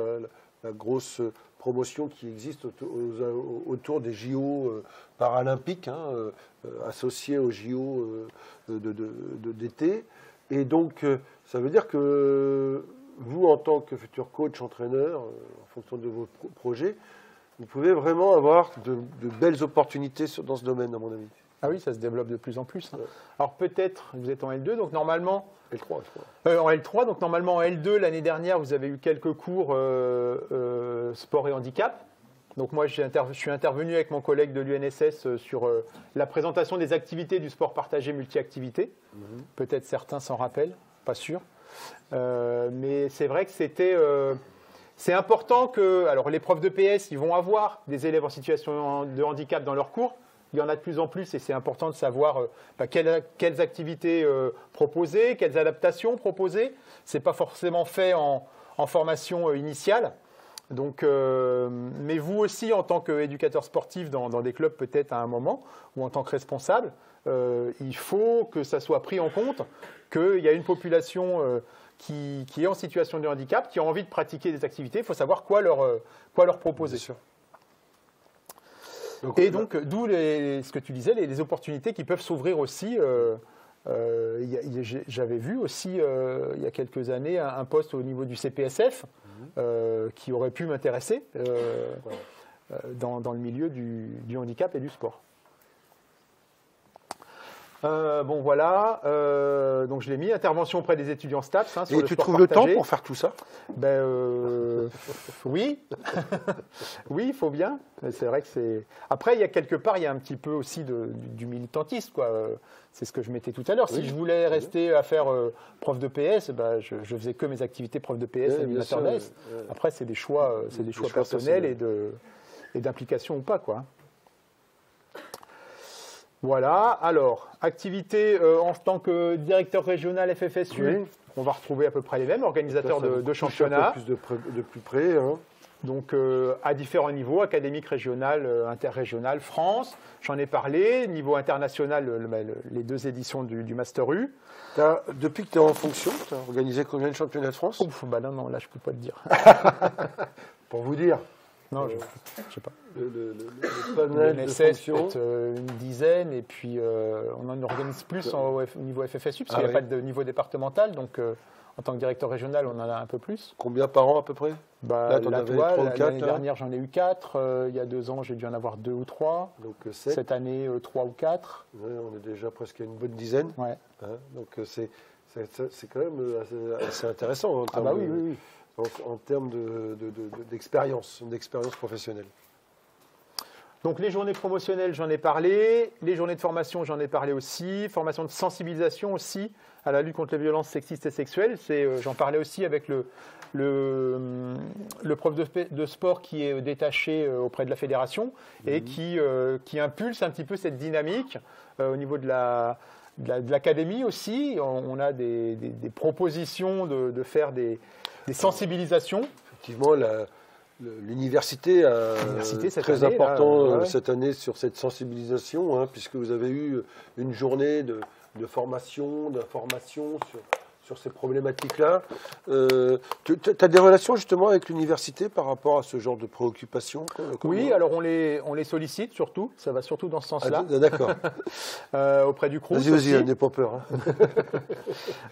la grosse promotion qui existe autour des JO paralympiques, associés aux JO d'été. Et donc, ça veut dire que vous, en tant que futur coach, entraîneur, en fonction de vos projets, vous pouvez vraiment avoir de belles opportunités dans ce domaine, à mon avis. Ah oui, ça se développe de plus en plus. Ouais. Alors peut-être, vous êtes en L2, donc normalement... L3. En L3, donc normalement en L2, l'année dernière, vous avez eu quelques cours sport et handicap. Donc moi, je suis intervenu avec mon collègue de l'UNSS sur la présentation des activités du sport partagé multi-activités. Peut-être certains s'en rappellent, pas sûr. Mais c'est vrai que c'est important que... Alors les profs de PS, ils vont avoir des élèves en situation de handicap dans leurs cours. Il y en a de plus en plus et c'est important de savoir quelles activités proposer, quelles adaptations proposer. Ce n'est pas forcément fait en formation initiale. Donc, mais vous aussi, en tant qu'éducateur sportif dans des clubs peut-être à un moment, ou en tant que responsable, il faut que ça soit pris en compte qu'il y a une population qui est en situation de handicap, qui a envie de pratiquer des activités. Il faut savoir quoi leur proposer. Bien sûr. Et donc, d'où ce que tu disais, les opportunités qui peuvent s'ouvrir aussi J'avais vu aussi, il y a quelques années, un poste au niveau du CPSF qui aurait pu m'intéresser dans le milieu du handicap et du sport. Bon voilà, donc je l'ai mis, intervention auprès des étudiants STAPS. Hein, sur et tu trouves le temps pour faire tout ça? Oui, oui, il faut bien. C'est vrai que c'est. Après, il y a quelque part, il y a un petit peu aussi du militantisme, quoi. C'est ce que je mettais tout à l'heure. Si je voulais rester à faire prof de PS, je faisais que mes activités prof de PS, animateur d'AS. Après, c'est des choix, personnels et d'implication ou pas, quoi. Voilà, alors, activité en tant que directeur régional FFSU, on va retrouver à peu près les mêmes, organisateurs de championnats. Un peu plus de plus près. Hein. Donc, à différents niveaux, académique, régional, interrégional, France, j'en ai parlé. Niveau international, les 2 éditions du Master U. Depuis que tu es en fonction, tu as organisé combien de championnats de France? Ouf, non, là, je ne peux pas te dire. Pour vous dire. Non, je ne sais pas. Le panel de fonctions. Peut-être une dizaine, et puis on en organise plus au niveau FFSU, parce qu'il n'y a pas de niveau départemental, donc en tant que directeur régional, on en a un peu plus. Combien par an à peu près? L'année dernière, j'en ai eu 4. Il y a 2 ans, j'ai dû en avoir 2 ou 3. Donc 7. Cette année, 3 ou 4. Ouais, on est déjà presque à une bonne dizaine. Ouais. Hein, donc c'est quand même assez intéressant. Oui. En termes d'expérience professionnelle. Donc les journées promotionnelles, j'en ai parlé. Les journées de formation, j'en ai parlé aussi. Formation de sensibilisation aussi à la lutte contre les violences sexistes et sexuelles. J'en parlais aussi avec le prof de sport qui est détaché auprès de la fédération et qui impulse un petit peu cette dynamique au niveau de l'académie aussi. On a des propositions de faire des sensibilisations. Effectivement, l'université a très important cette année sur cette sensibilisation, hein, puisque vous avez eu une journée de formation, d'information sur ces problématiques-là. Tu as des relations justement avec l'université par rapport à ce genre de préoccupations? Oui, alors on les sollicite surtout, ça va surtout dans ce sens-là. Ah, d'accord. Auprès du CROUS. Vas-y, n'aie pas peur.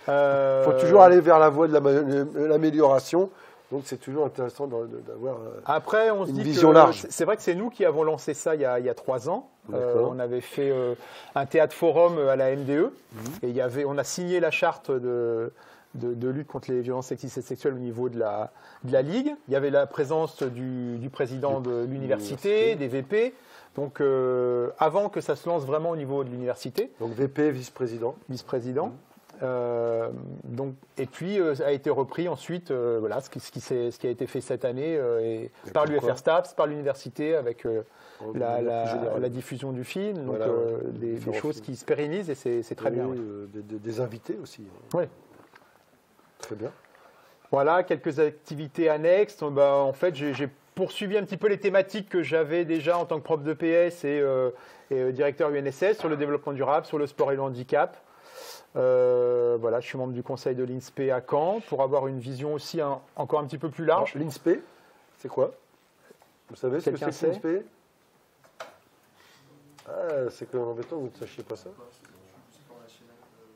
Il faut toujours aller vers la voie de l'amélioration. Donc c'est toujours intéressant d'avoir une vision large. C'est vrai que c'est nous qui avons lancé ça il y a 3 ans. On avait fait un théâtre forum à la MDE et on a signé la charte de lutte contre les violences sexistes et sexuelles au niveau de la Ligue. Il y avait la présence du président de l'université, des VP. Donc avant que ça se lance vraiment au niveau de l'université. Donc VP, vice-président. Vice-président. Et puis ça a été repris ensuite, ce qui a été fait cette année par l'UFR STAPS, par l'université avec la diffusion du film, donc des choses qui se pérennisent et c'est très bien. Des invités aussi. Oui. Très bien. Voilà, quelques activités annexes. En fait, j'ai poursuivi un petit peu les thématiques que j'avais déjà en tant que prof de PS et directeur UNSS sur le développement durable, sur le sport et le handicap. Je suis membre du conseil de l'INSPE à Caen pour avoir une vision aussi encore un petit peu plus large. L'INSPE, c'est quoi? Vous savez ce que c'est que l'INSPE? C'est quand même embêtant que vous ne sachiez pas ça.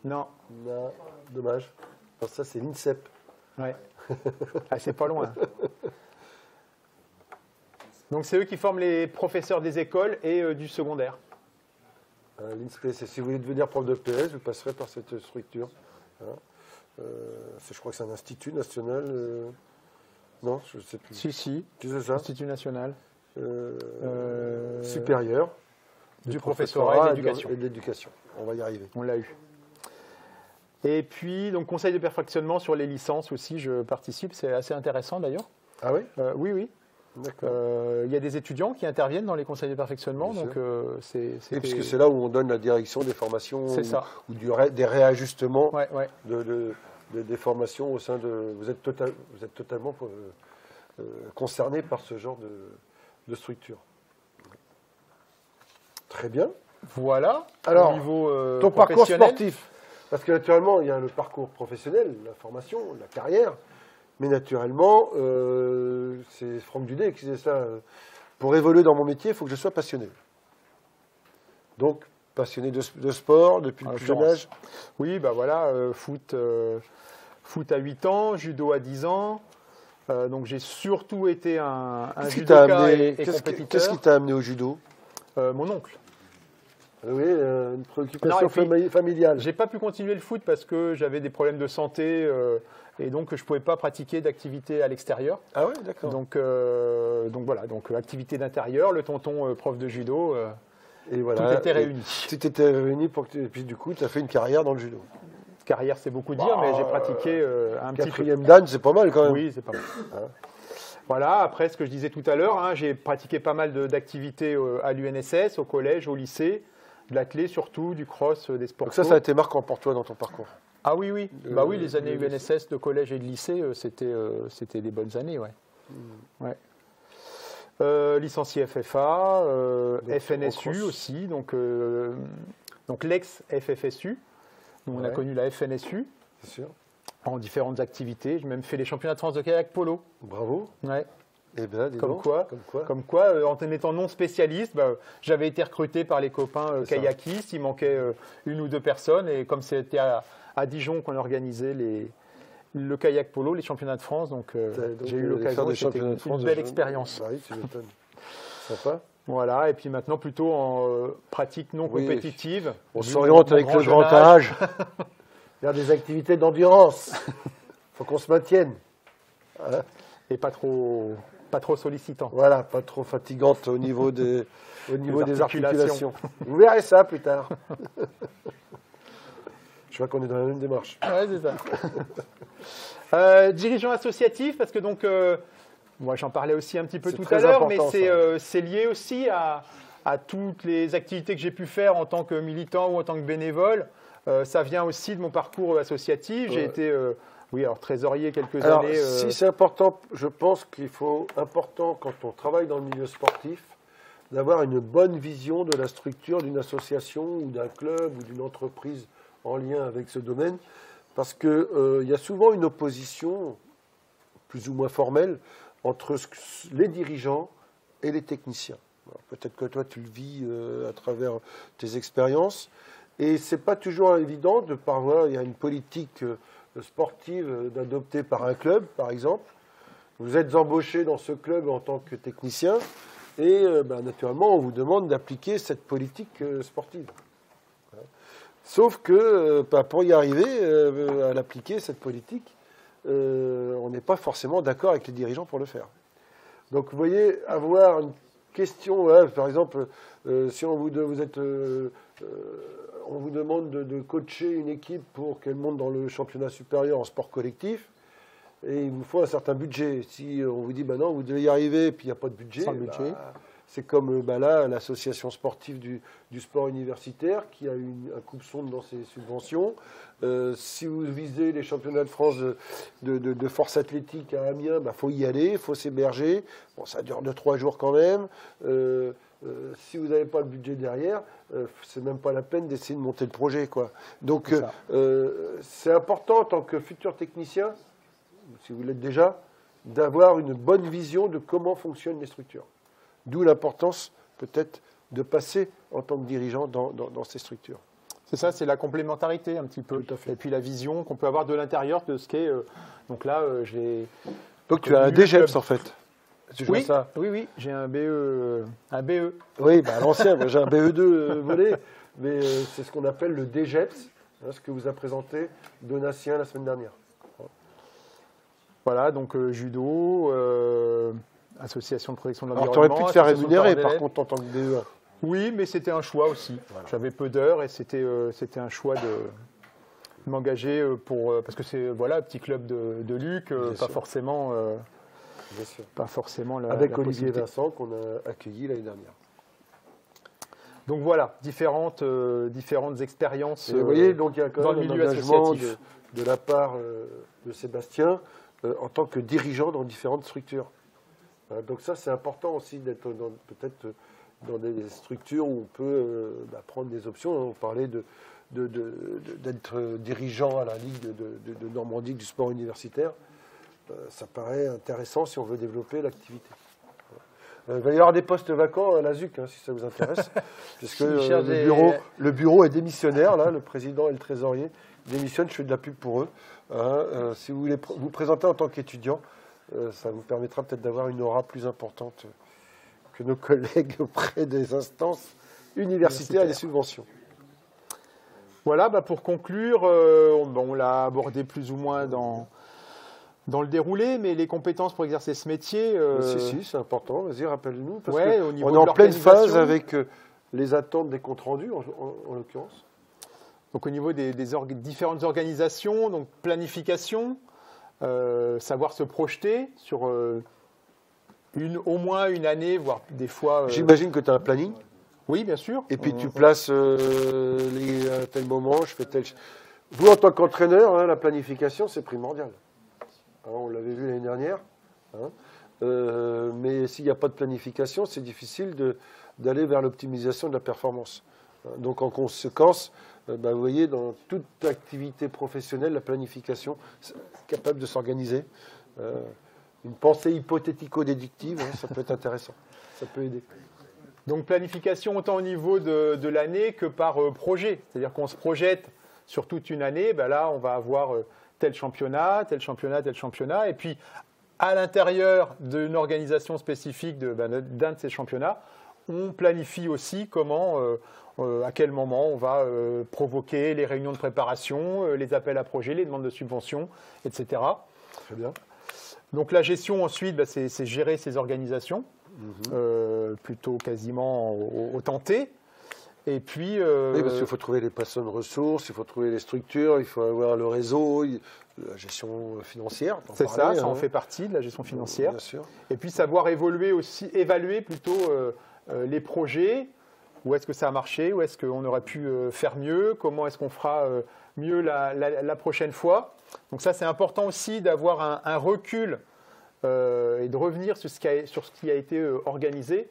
Non. Dommage. Parce que ça, c'est l'INSEP. Ouais. C'est pas loin. Donc c'est eux qui forment les professeurs des écoles et du secondaire. L'INSPE, si vous voulez devenir prof de PS, vous passerez par cette structure. Je crois que c'est un institut national. Non, je ne sais plus. Si. C'est ça. Institut national. Supérieur. Du professorat et de l'éducation. On va y arriver. On l'a eu. Et puis, donc, conseil de perfectionnement sur les licences aussi, je participe. C'est assez intéressant d'ailleurs. Ah oui? Oui. Il y a des étudiants qui interviennent dans les conseils de perfectionnement, puisque c'est là où on donne la direction des formations ou des réajustements des formations au sein de. Vous êtes totalement concerné par ce genre de structure. Très bien. Voilà. Alors, au niveau ton parcours sportif, parce que naturellement il y a le parcours professionnel, la formation, la carrière. Mais naturellement, c'est Franck Dudet qui disait ça. Pour évoluer dans mon métier, il faut que je sois passionné. Donc, passionné de sport depuis le plus jeune âge. Oui, bah voilà, foot à 8 ans, judo à 10 ans. Donc j'ai surtout été un judoka et compétiteur. Qu'est-ce qui t'a amené au judo? Mon oncle. Oui, une préoccupation familiale. J'ai pas pu continuer le foot parce que j'avais des problèmes de santé et donc je pouvais pas pratiquer d'activité à l'extérieur. Ah ouais, d'accord. Donc voilà, donc activité d'intérieur, le tonton prof de judo, et voilà, tout était réuni. Tout était réuni et puis du coup, tu as fait une carrière dans le judo. Carrière, c'est beaucoup dire, mais j'ai pratiqué un petit peu. Quatrième dan, c'est pas mal quand même. Oui, c'est pas mal. Voilà, après ce que je disais tout à l'heure, j'ai pratiqué pas mal d'activités à l'UNSS, au collège, au lycée. De l'athlé surtout, du cross, des sports. Donc ça a été marquant pour toi dans ton parcours. Ah oui, oui. Oui, les années UNSS de collège et de lycée, c'était des bonnes années, ouais. Ouais. Licencié FFA, FNSU aussi, donc l'ex-FFSU. On a connu la FNSU. C'est sûr. En différentes activités. J'ai même fait les championnats de France de kayak polo. Bravo. Ouais. Eh ben, Comme quoi, en étant non spécialiste, j'avais été recruté par les copains kayakistes. Il manquait une ou deux personnes. Et comme c'était à Dijon qu'on organisait le kayak polo, les championnats de France, donc j'ai eu l'occasion. C'était une belle expérience. Oui, tu m'étonnes. Sympa. Voilà, et puis maintenant plutôt en pratique non compétitive. On s'oriente avec le grand âge vers des activités d'endurance. Il faut qu'on se maintienne. Voilà. Et pas trop sollicitant. Voilà, pas trop fatigante au niveau des articulations. Vous verrez ça plus tard. Je vois qu'on est dans la même démarche. Ouais, c'est ça. Dirigeant associatif, parce que donc, moi j'en parlais aussi un petit peu tout à l'heure, mais c'est lié aussi à toutes les activités que j'ai pu faire en tant que militant ou en tant que bénévole. Ça vient aussi de mon parcours associatif. J'ai été trésorier quelques années. Si c'est important, je pense qu'il faut important quand on travaille dans le milieu sportif d'avoir une bonne vision de la structure d'une association ou d'un club ou d'une entreprise en lien avec ce domaine, parce que y a souvent une opposition plus ou moins formelle entre les dirigeants et les techniciens. Peut-être que toi tu le vis à travers tes expériences, et c'est pas toujours évident de parvoir. Il y a une politique sportive d'adopter par un club, par exemple. Vous êtes embauché dans ce club en tant que technicien et naturellement, on vous demande d'appliquer cette politique sportive. Sauf que pour y arriver à l'appliquer, cette politique, on n'est pas forcément d'accord avec les dirigeants pour le faire. Donc, vous voyez, avoir une question, par exemple, si on vous demande de coacher une équipe pour qu'elle monte dans le championnat supérieur en sport collectif, et il vous faut un certain budget. Si on vous dit, non, vous devez y arriver, et puis il n'y a pas de budget, c'est comme là, l'association sportive du sport universitaire qui a eu un coupe-sonde dans ses subventions. Si vous visez les championnats de France de force athlétique à Amiens, faut y aller, il faut s'héberger. Bon, ça dure 2-3 jours quand même. Si vous n'avez pas le budget derrière, c'est même pas la peine d'essayer de monter le projet, quoi. Donc, c'est important en tant que futur technicien, si vous l'êtes déjà, d'avoir une bonne vision de comment fonctionnent les structures. D'où l'importance, peut-être, de passer en tant que dirigeant dans ces structures. C'est ça, c'est la complémentarité un petit peu. Tout à fait. Et puis la vision qu'on peut avoir de l'intérieur de ce qu'est. Donc là, j'ai. Donc tu as un DGEPS en fait. Oui, ça. Oui, j'ai un BE. Oui, à l'ancien, moi j'ai un BE2 volé, mais c'est ce qu'on appelle le DGEPS, ce que vous a présenté Donatien la semaine dernière. Voilà, donc judo, association de protection de l'environnement. Alors tu aurais pu te faire rémunérer par contre en tant que BE1. Oui, mais c'était un choix aussi. Voilà. J'avais peu d'heures et c'était un choix de m'engager parce que c'est un petit club de Luc, pas forcément. Bien sûr. Pas forcément avec Olivier Vincent qu'on a accueilli l'année dernière. Donc voilà, différentes expériences. Vous voyez, donc il y a quand même un engagement de la part de Sébastien en tant que dirigeant dans différentes structures. Donc ça, c'est important aussi d'être peut-être dans des structures où on peut prendre des options. On parlait d'être dirigeant à la Ligue de Normandie du sport universitaire. Ça paraît intéressant si on veut développer l'activité. Il va y avoir des postes vacants à la ZUC, si ça vous intéresse. Parce que le bureau est démissionnaire, là, le président et le trésorier démissionnent, je fais de la pub pour eux. Si vous voulez vous présenter en tant qu'étudiant, ça vous permettra peut-être d'avoir une aura plus importante que nos collègues auprès des instances universitaires et des subventions. Voilà, pour conclure, on l'a abordé plus ou moins dans le déroulé, mais les compétences pour exercer ce métier... Si, c'est important. Vas-y, rappelle-nous. On est en pleine phase avec les attentes des comptes rendus, en l'occurrence. Donc au niveau des différentes organisations, donc planification, savoir se projeter sur au moins une année, voire des fois... J'imagine que tu as un planning. Oui, bien sûr. Et puis tu places à tel moment, je fais tel... Vous, en tant qu'entraîneur, la planification, c'est primordial. On l'avait vu l'année dernière. Mais s'il n'y a pas de planification, c'est difficile d'aller vers l'optimisation de la performance. Donc en conséquence, vous voyez, dans toute activité professionnelle, la planification, c'est capable de s'organiser. Une pensée hypothético-déductive, ça peut être intéressant. Ça peut aider. Donc planification autant au niveau de l'année que par projet. C'est-à-dire qu'on se projette sur toute une année, là on va avoir tel championnat, tel championnat, tel championnat. Et puis à l'intérieur d'une organisation spécifique d'un de ces championnats, on planifie aussi comment, à quel moment on va provoquer les réunions de préparation, les appels à projets, les demandes de subventions, etc. Très bien. Donc la gestion ensuite, c'est gérer ces organisations. Plutôt quasiment au tenté. Et puis, oui, parce qu'il faut trouver les personnes ressources, il faut trouver les structures, il faut avoir le réseau, la gestion financière. C'est ça en fait partie de la gestion financière. Bien sûr. Et puis savoir évaluer plutôt les projets, où est-ce que ça a marché, où est-ce qu'on aurait pu faire mieux, comment est-ce qu'on fera mieux la prochaine fois. Donc ça, c'est important aussi d'avoir un recul et de revenir sur ce qui a été organisé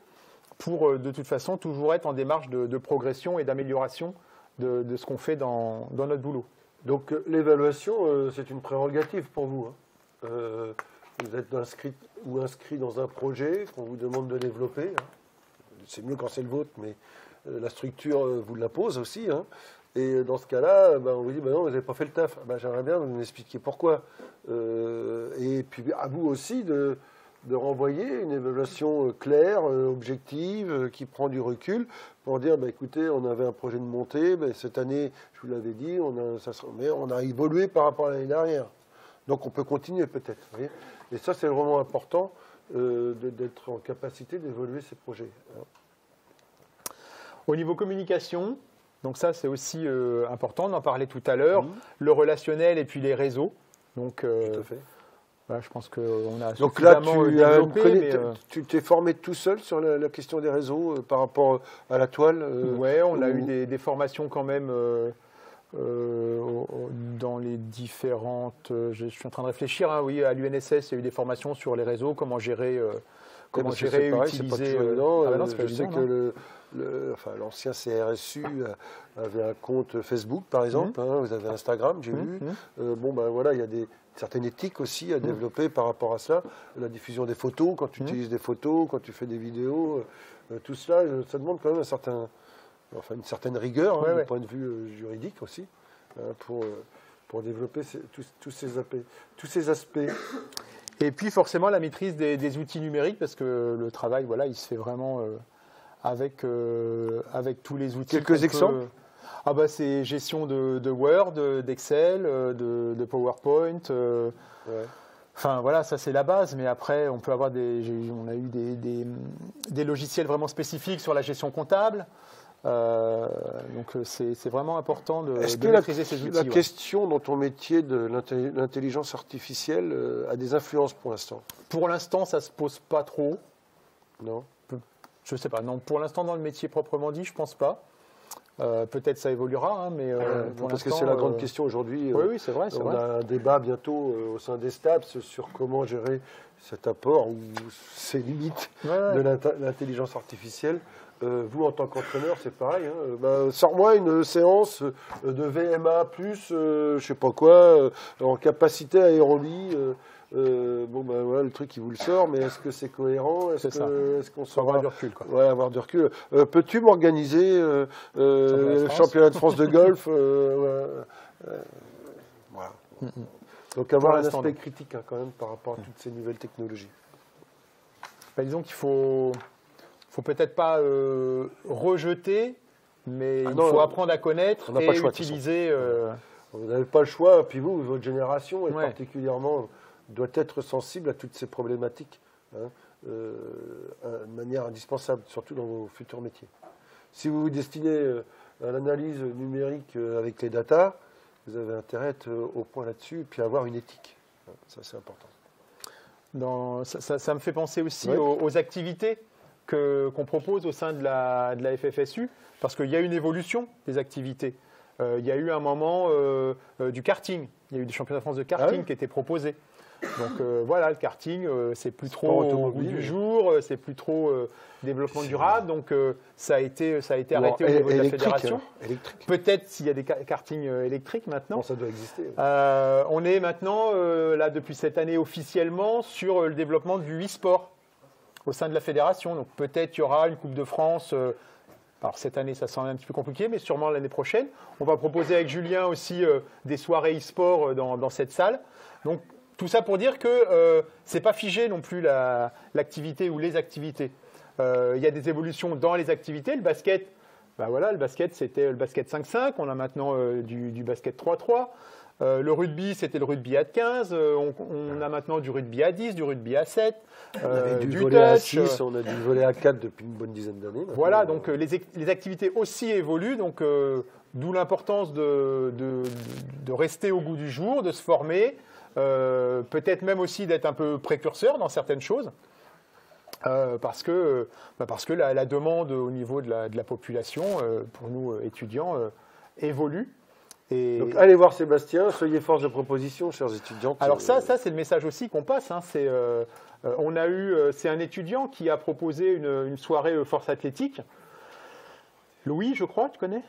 pour, de toute façon, toujours être en démarche de progression et d'amélioration de ce qu'on fait dans notre boulot. Donc l'évaluation, c'est une prérogative pour vous. Vous êtes inscrit dans un projet qu'on vous demande de développer. C'est mieux quand c'est le vôtre, mais la structure vous l'impose aussi. Et dans ce cas-là, on vous dit, non, vous n'avez pas fait le taf. J'aimerais bien que vous m'expliquiez pourquoi. Et puis à vous aussi de renvoyer une évaluation claire, objective, qui prend du recul, pour dire, écoutez, on avait un projet de montée, cette année, je vous l'avais dit, mais on a évolué par rapport à l'année dernière. Donc on peut continuer peut-être. Et ça, c'est vraiment important d'être en capacité d'évoluer ces projets. Au niveau communication, donc ça, c'est aussi important, on en parlait tout à l'heure, le relationnel et puis les réseaux. Donc, tout à fait. Voilà, je pense qu'on a donc là, développé. Tu t'es formé tout seul sur la question des réseaux par rapport à la toile Oui, on a eu des formations quand même dans les différentes... je suis en train de réfléchir, oui, à l'UNSS, il y a eu des formations sur les réseaux, comment gérer, utiliser... je sais que l'ancien CRSU avait un compte Facebook, par exemple. Vous avez Instagram, j'ai vu. Voilà, il y a certaines éthiques aussi à développer par rapport à cela. La diffusion des photos, quand tu utilises des photos, quand tu fais des vidéos, tout cela, ça demande quand même une certaine rigueur, du point de vue juridique aussi, pour développer tous ces aspects. Et puis forcément la maîtrise des outils numériques, parce que le travail, il se fait vraiment avec tous les outils. Quelques exemples. C'est gestion de Word, d'Excel, de PowerPoint. Enfin voilà, ça c'est la base, mais après on peut avoir on a eu des logiciels vraiment spécifiques sur la gestion comptable. Donc c'est vraiment important de maîtriser ces outils. La question dans ton métier de l'intelligence artificielle a des influences pour l'instant? Pour l'instant, ça se pose pas trop. Non. Je sais pas. Non, pour l'instant dans le métier proprement dit, je pense pas. Peut-être ça évoluera, mais parce que c'est la grande question aujourd'hui. Oui, c'est vrai. On a un débat bientôt au sein des STAPS sur comment gérer cet apport ou ces limites de l'intelligence artificielle. Vous, en tant qu'entraîneur, c'est pareil. Sors-moi une séance de VMA+, je sais pas quoi, en capacité aérobie, voilà, le truc, il vous le sort, mais est-ce que c'est cohérent? Est-ce qu'on faut avoir du recul, quoi. Ouais, avoir du recul. Peux-tu m'organiser le championnat de France de golf voilà. Donc avoir un aspect critique quand même par rapport à toutes ces nouvelles technologies. Disons qu'il faut peut-être pas rejeter, mais il faut apprendre à connaître et utiliser. Vous n'avez pas le choix, puis vous, votre génération, particulièrement, doit être sensible à toutes ces problématiques, de manière indispensable, surtout dans vos futurs métiers. Si vous vous destinez à l'analyse numérique avec les datas, vous avez intérêt à être au point là-dessus, et puis avoir une éthique. Ça, c'est important. Ça me fait penser aussi aux activités qu'on propose au sein de la FFSU, parce qu'il y a une évolution des activités. Il y a eu un moment du karting. Il y a eu des championnats de France de karting qui étaient proposés. Donc voilà, le karting, c'est plus trop au goût du jour, c'est plus trop développement durable. Donc ça a été arrêté au niveau de la fédération. Peut-être s'il y a des kartings électriques maintenant. Bon, ça doit exister. On est maintenant, là, depuis cette année officiellement, sur le développement du e-sport au sein de la fédération. Donc peut-être qu'il y aura une Coupe de France. Alors cette année, ça semble un petit peu compliqué, mais sûrement l'année prochaine. On va proposer avec Julien aussi des soirées e-sport dans cette salle. Donc tout ça pour dire que c'est pas figé non plus l'activité ou les activités. Il y a des évolutions dans les activités. Le basket, le basket c'était le basket 5-5. On a maintenant du basket 3-3. Le rugby, c'était le rugby à 15. On a maintenant du rugby à 10, du rugby à 7. On avait du volley à 6, on a du volley à 4 depuis une bonne dizaine d'années. Voilà, donc les activités aussi évoluent. Donc d'où l'importance de rester au goût du jour, de se former. Peut-être même aussi d'être un peu précurseur dans certaines choses. Parce que la demande au niveau de la population, pour nous étudiants, évolue. Donc allez voir Sébastien, soyez force de proposition, chers étudiants. Alors ça c'est le message aussi qu'on passe. C'est un étudiant qui a proposé une soirée force athlétique. Louis, je crois, tu connais?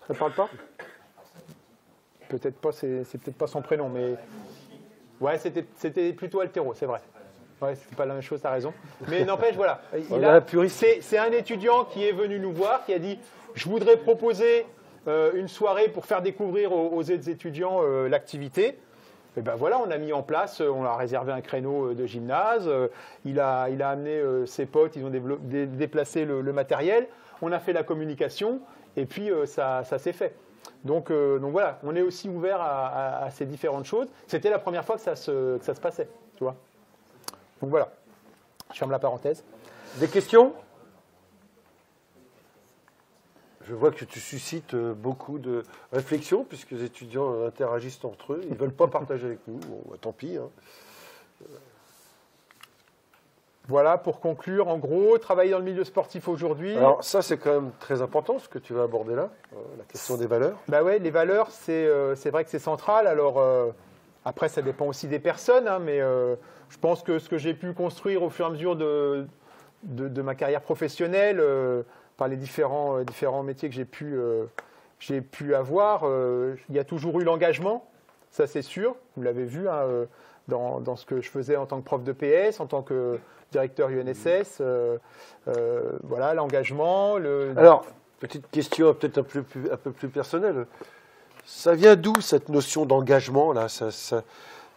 Ça ne parle pas? Peut-être pas, c'est peut-être pas son prénom, mais ouais, c'était plutôt altéro, c'est vrai. Ouais, c'est pas la même chose, t'as raison. Mais n'empêche, voilà. C'est un étudiant qui est venu nous voir, qui a dit je voudrais proposer une soirée pour faire découvrir aux étudiants l'activité. Et ben voilà, on a mis en place, on a réservé un créneau de gymnase, il a amené ses potes, ils ont déplacé le matériel, on a fait la communication, et puis ça s'est fait. Donc voilà, on est aussi ouvert à ces différentes choses. C'était la première fois que ça se passait, tu vois. Donc voilà, je ferme la parenthèse. Des questions ? Je vois que tu suscites beaucoup de réflexions, puisque les étudiants interagissent entre eux. Ils ne veulent pas partager avec nous. Bon, tant pis. Voilà, pour conclure, en gros, travailler dans le milieu sportif aujourd'hui. Alors ça, c'est quand même très important, ce que tu vas aborder là, la question des valeurs. Bah ouais, les valeurs, c'est vrai que c'est central. Alors après, ça dépend aussi des personnes, mais je pense que ce que j'ai pu construire au fur et à mesure de ma carrière professionnelle, par les différents métiers que j'ai pu avoir, il y a toujours eu l'engagement, ça c'est sûr. Vous l'avez vu dans ce que je faisais en tant que prof de PS, en tant que directeur UNSS, voilà, l'engagement. Alors, petite question peut-être un peu plus personnelle. Ça vient d'où cette notion d'engagement là?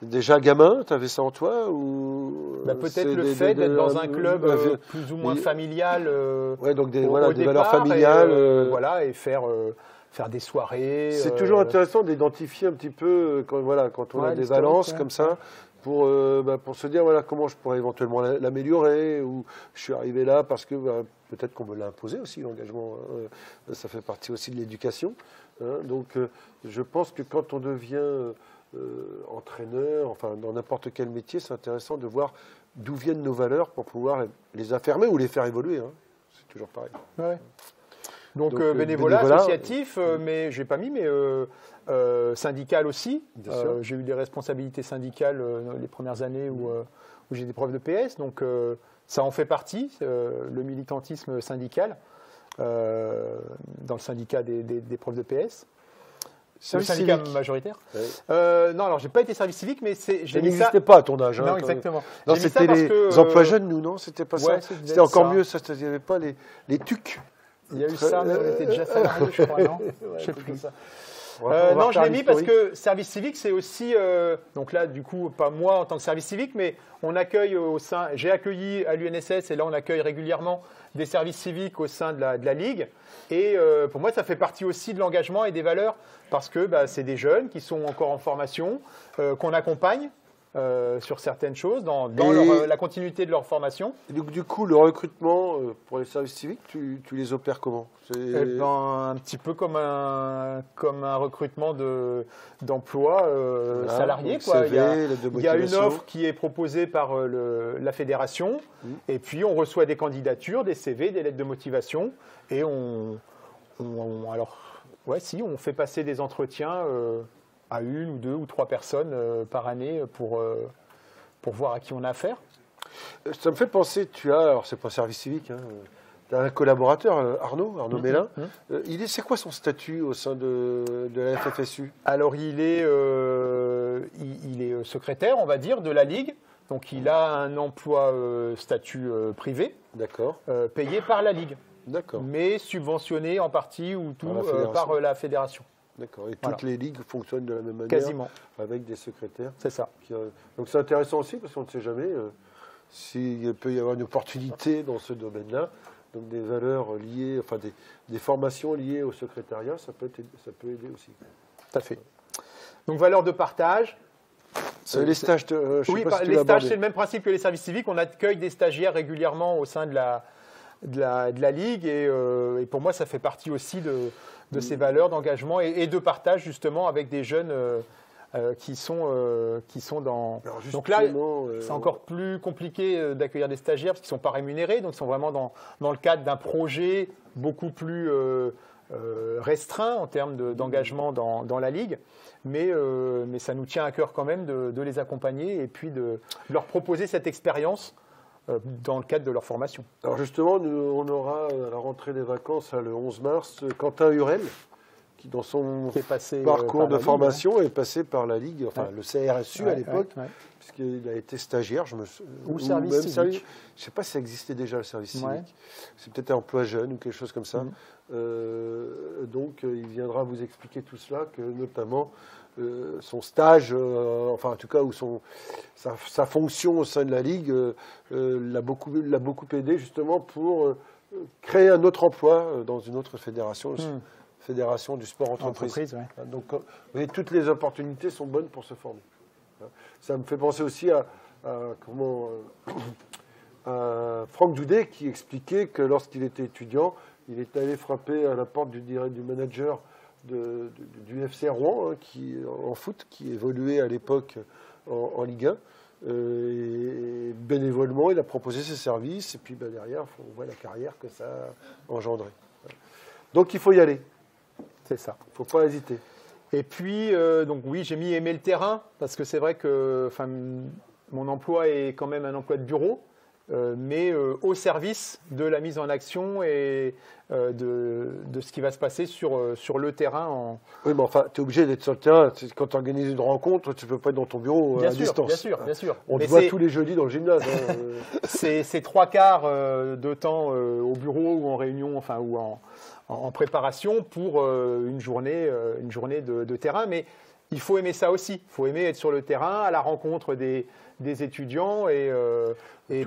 Déjà gamin, tu avais ça en toi ou peut-être le fait d'être dans un club plus ou moins familial. Donc des valeurs familiales. Voilà, et faire des soirées. C'est toujours intéressant d'identifier un petit peu quand on a des valences comme ça. Pour se dire comment je pourrais éventuellement l'améliorer, ou je suis arrivé là parce que peut-être qu'on me l'a imposé aussi, l'engagement, ça fait partie aussi de l'éducation. Donc je pense que quand on devient entraîneur, enfin dans n'importe quel métier, c'est intéressant de voir d'où viennent nos valeurs pour pouvoir les affirmer ou les faire évoluer. C'est toujours pareil. Ouais. Donc bénévolat associatif, mais je n'ai pas mis, mais syndical aussi. J'ai eu des responsabilités syndicales les premières années où j'ai des profs de PS, donc ça en fait partie, le militantisme syndical, dans le syndicat des profs de PS. Le syndicat majoritaire. Oui. Non, alors j'ai pas été service civique, mais ça n'existait pas à ton âge. Non, hein, exactement. Non, c'était les emplois jeunes, nous, non? C'était pas ouais, ça. C'était encore mieux, ça. Il n'y avait pas les TUC. Il y a eu ça, mais on était déjà salariés, je crois, non? Je sais plus. Ça. Non, je l'ai mis parce que service civique, c'est aussi, donc là, du coup, pas moi en tant que service civique, mais on accueille j'ai accueilli à l'UNSS, et là, on accueille régulièrement des services civiques au sein de la Ligue. Et pour moi, ça fait partie aussi de l'engagement et des valeurs, parce que c'est des jeunes qui sont encore en formation, qu'on accompagne sur certaines choses, dans la continuité de leur formation. Et du coup, le recrutement pour les services civiques, tu les opères comment? Un petit peu comme un recrutement d'emploi salarié. Quoi. Il y a une offre qui est proposée par la fédération, et puis on reçoit des candidatures, des CV, des lettres de motivation, et on fait passer des entretiens à 1 ou 2 ou 3 personnes par année pour voir à qui on a affaire. Ça me fait penser, alors c'est pas service civique, hein, tu as un collaborateur, Arnaud Mélin. C'est quoi son statut au sein de la FFSU? Alors il est secrétaire, on va dire, de la Ligue. Donc il a un emploi statut privé, payé par la Ligue, mais subventionné en partie ou tout par la fédération. D'accord. Et toutes les ligues fonctionnent de la même manière? Quasiment. Avec des secrétaires? C'est ça. Donc c'est intéressant aussi parce qu'on ne sait jamais s'il peut y avoir une opportunité dans ce domaine-là. Donc des valeurs liées, enfin des formations liées au secrétariat, ça peut aider aussi. Tout à fait. Donc valeurs de partage. Les stages, oui, les stages, c'est le même principe que les services civiques. On accueille des stagiaires régulièrement au sein de la Ligue et pour moi, ça fait partie aussi de ces valeurs d'engagement et de partage justement avec des jeunes qui sont dans. Donc là, c'est encore plus compliqué d'accueillir des stagiaires parce qu'ils ne sont pas rémunérés, donc ils sont vraiment dans le cadre d'un projet beaucoup plus restreint en termes d'engagement dans la Ligue. Mais ça nous tient à cœur quand même de les accompagner et puis de leur proposer cette expérience dans le cadre de leur formation. Alors justement, on aura à la rentrée des vacances, le 11 mars, Quentin Hurel, qui dans son parcours de formation est passé par la Ligue, enfin le CRSU à l'époque, puisqu'il a été stagiaire. Ou service civique. Je ne sais pas si ça existait déjà le service civique. C'est peut-être un emploi jeune ou quelque chose comme ça. Donc il viendra vous expliquer tout cela, que notamment son stage, enfin en tout cas où sa fonction au sein de la Ligue l'a beaucoup aidé justement pour créer un autre emploi dans une autre fédération, fédération du sport entreprise. Donc vous voyez, toutes les opportunités sont bonnes pour se former. Ça me fait penser aussi à Franck Doudet qui expliquait que lorsqu'il était étudiant, il est allé frapper à la porte du manager du FC Rouen, en foot, qui évoluait à l'époque en Ligue 1. Et bénévolement, il a proposé ses services. Et puis derrière, on voit la carrière que ça a engendré. Donc il faut y aller. C'est ça. Il ne faut pas hésiter. Et puis, donc oui, j'ai mis aimer le terrain, parce que c'est vrai que mon emploi est quand même un emploi de bureau, mais au service de la mise en action et de ce qui va se passer sur le terrain. Oui, mais enfin, tu es obligé d'être sur le terrain. Quand tu organises une rencontre, tu ne peux pas être dans ton bureau à distance. Bien sûr. On te voit tous les jeudis dans le gymnase. C'est 3/4 de temps au bureau ou en réunion, ou en préparation pour une journée de terrain. Mais il faut aimer ça aussi. Il faut aimer être sur le terrain, à la rencontre des étudiants et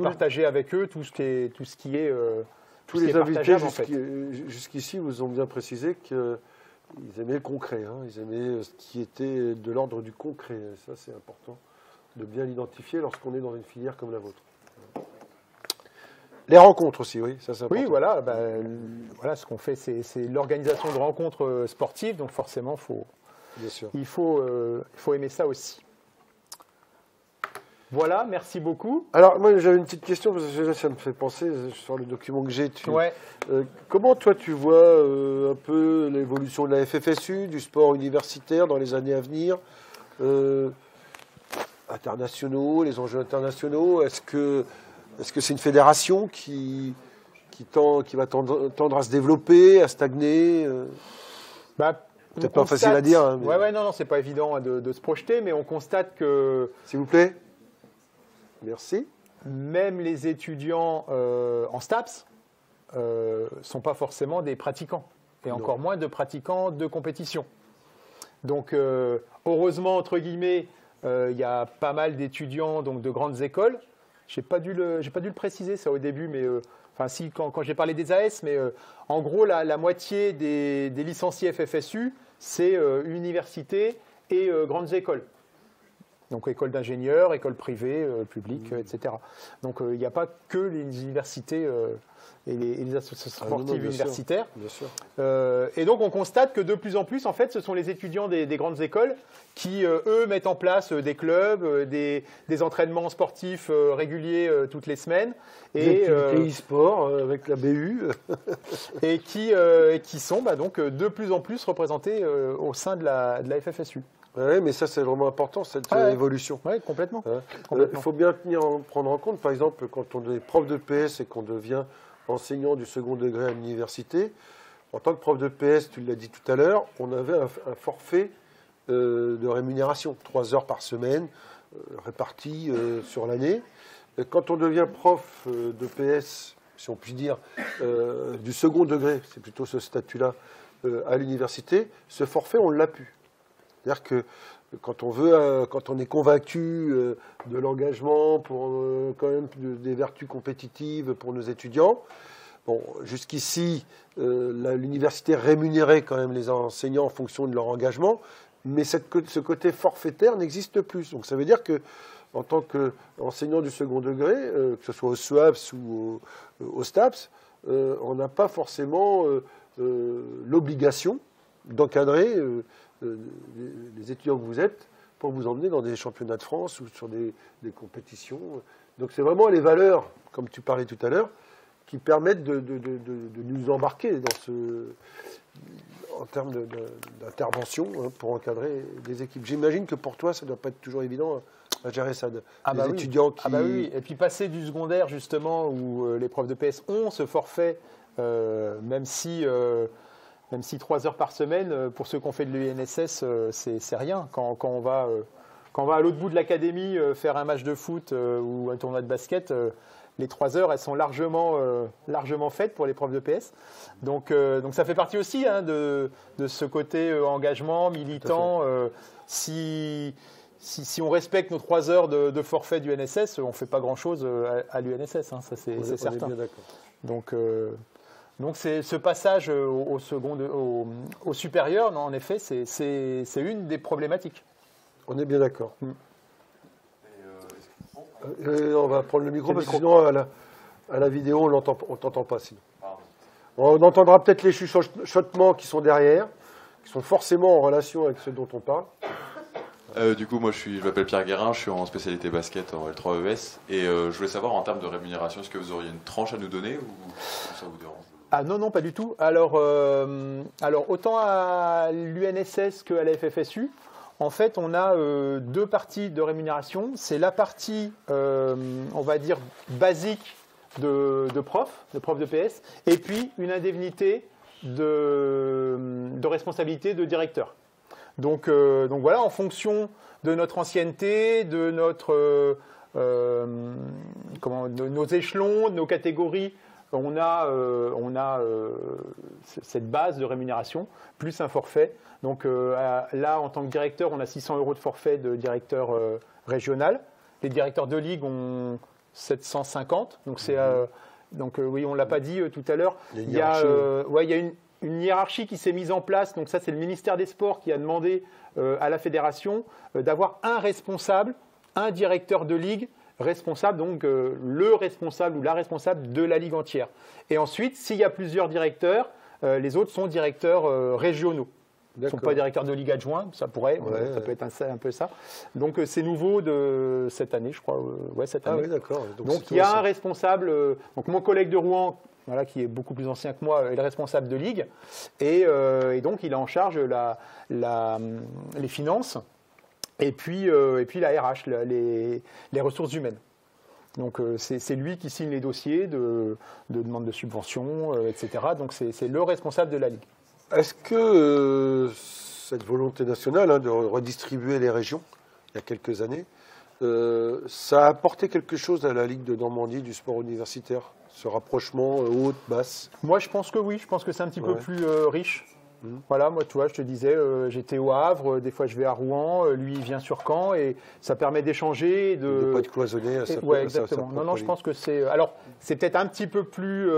partager avec eux tout ce qui est tous les invités jusqu'ici vous ont bien précisé qu'ils aimaient le concret. Ils aimaient ce qui était de l'ordre du concret. Et ça, c'est important de bien l'identifier lorsqu'on est dans une filière comme la vôtre. Les rencontres aussi, oui, ça c'est important. Oui, voilà, ce qu'on fait, c'est l'organisation de rencontres sportives, donc forcément, il faut aimer ça aussi. Voilà, merci beaucoup. Alors, moi, j'avais une petite question, parce que ça me fait penser, sur le document que j'ai. Comment, toi, tu vois un peu l'évolution de la FFSU, du sport universitaire dans les années à venir, internationaux, les enjeux internationaux? Est-ce que c'est une fédération qui va tendre à se développer, à stagner peut-être pas facile à dire. Hein, mais... non, c'est pas évident de se projeter, mais on constate que... S'il vous plaît. Merci. Même les étudiants en STAPS sont pas forcément des pratiquants, et encore moins de pratiquants de compétition. Donc, heureusement, entre guillemets, il y a pas mal d'étudiants donc, de grandes écoles. J'ai pas dû le préciser ça au début, mais enfin si quand j'ai parlé des AS, mais en gros la moitié des licenciés FFSU, c'est universités et grandes écoles. Donc écoles d'ingénieurs, écoles privées, publiques, etc. Donc il n'y a pas que les universités et les associations sportives universitaires. Bien sûr. Et donc on constate que de plus en plus, en fait, ce sont les étudiants des grandes écoles qui, eux, mettent en place des clubs, des entraînements sportifs réguliers toutes les semaines. Des activités e-sport avec la BU. et qui sont donc de plus en plus représentés au sein de la FFSU. Oui, mais ça, c'est vraiment important, cette évolution. Oui, complètement. Il faut bien prendre en compte, par exemple, quand on est prof de PS et qu'on devient enseignant du second degré à l'université, en tant que prof de PS, tu l'as dit tout à l'heure, on avait un forfait de rémunération, 3 heures par semaine, réparties sur l'année. Quand on devient prof de PS, si on peut dire, du second degré, c'est plutôt ce statut-là, à l'université, ce forfait, on ne l'a plus. C'est-à-dire que quand on est convaincu de l'engagement pour quand même des vertus compétitives pour nos étudiants, bon, jusqu'ici, l'université rémunérait quand même les enseignants en fonction de leur engagement, mais ce côté forfaitaire n'existe plus. Donc ça veut dire que en tant qu'enseignant du second degré, que ce soit au SUAPS ou au STAPS, on n'a pas forcément l'obligation d'encadrer les étudiants que vous êtes pour vous emmener dans des championnats de France ou sur des compétitions. Donc c'est vraiment les valeurs, comme tu parlais tout à l'heure, qui permettent de nous embarquer en termes d'intervention pour encadrer des équipes. J'imagine que pour toi, ça ne doit pas être toujours évident à gérer ça. Les étudiants qui... oui. Et puis passer du secondaire, justement, où les profs de PS ont ce forfait, même si 3 heures par semaine, pour ceux qui ont fait de l'UNSS, c'est rien. Quand on va à l'autre bout de l'académie faire un match de foot ou un tournoi de basket, les 3 heures, elles sont largement faites pour les profs de PS. Donc ça fait partie aussi de ce côté engagement, militant. Si on respecte nos 3 heures de forfait du NSS, on ne fait pas grand-chose à l'UNSS, ça c'est certain. Bien d'accord. Donc c'est ce passage au supérieur, non, en effet, c'est une des problématiques. On est bien d'accord. On va prendre le micro parce que sinon à la vidéo on t'entend pas. Sinon. On entendra peut-être les chuchotements qui sont derrière, qui sont forcément en relation avec ceux dont on parle. Du coup, moi je m'appelle Pierre Guérin, je suis en spécialité basket en L3ES et je voulais savoir en termes de rémunération, est-ce que vous auriez une tranche à nous donner ou ça vous dérange ? Ah non, pas du tout. Alors autant à l'UNSS qu'à la FFSU, en fait, on a 2 parties de rémunération. C'est la partie, on va dire, basique de prof de PS, et puis une indemnité de responsabilité de directeur. Donc voilà, en fonction de notre ancienneté, de nos échelons, de nos catégories, on a cette base de rémunération, plus un forfait. Donc là, en tant que directeur, on a 600 € de forfait de directeur régional. Les directeurs de ligue ont 750. Donc oui, on ne l'a pas dit tout à l'heure. Il y a une hiérarchie qui s'est mise en place. Donc ça, c'est le ministère des Sports qui a demandé à la fédération d'avoir un responsable, un directeur de ligue responsable, donc le responsable ou la responsable de la ligue entière. Et ensuite, s'il y a plusieurs directeurs, les autres sont directeurs régionaux. Ils ne sont pas directeurs de ligue adjoints, ça pourrait, ça peut être un peu ça. Donc c'est nouveau de cette année, je crois. Cette année. Ah oui, d'accord. Donc il y a un responsable, donc mon collègue de Rouen, qui est beaucoup plus ancien que moi, est le responsable de ligue, et donc il a en charge les finances, et puis la RH, les ressources humaines. Donc c'est lui qui signe les dossiers de demande de subvention, etc. Donc c'est le responsable de la ligue. Est-ce que cette volonté nationale de redistribuer les régions, il y a quelques années, ça a apporté quelque chose à la Ligue de Normandie du sport universitaire, ce rapprochement haute, basse? Moi, je pense que oui. Je pense que c'est un petit peu plus riche. Voilà, moi, tu vois, je te disais, j'étais au Havre, des fois je vais à Rouen, lui, il vient sur Caen, et ça permet d'échanger. De ne pas être cloisonné à sa Oui, exactement. Non, je pense que c'est... Alors, c'est peut-être un petit peu plus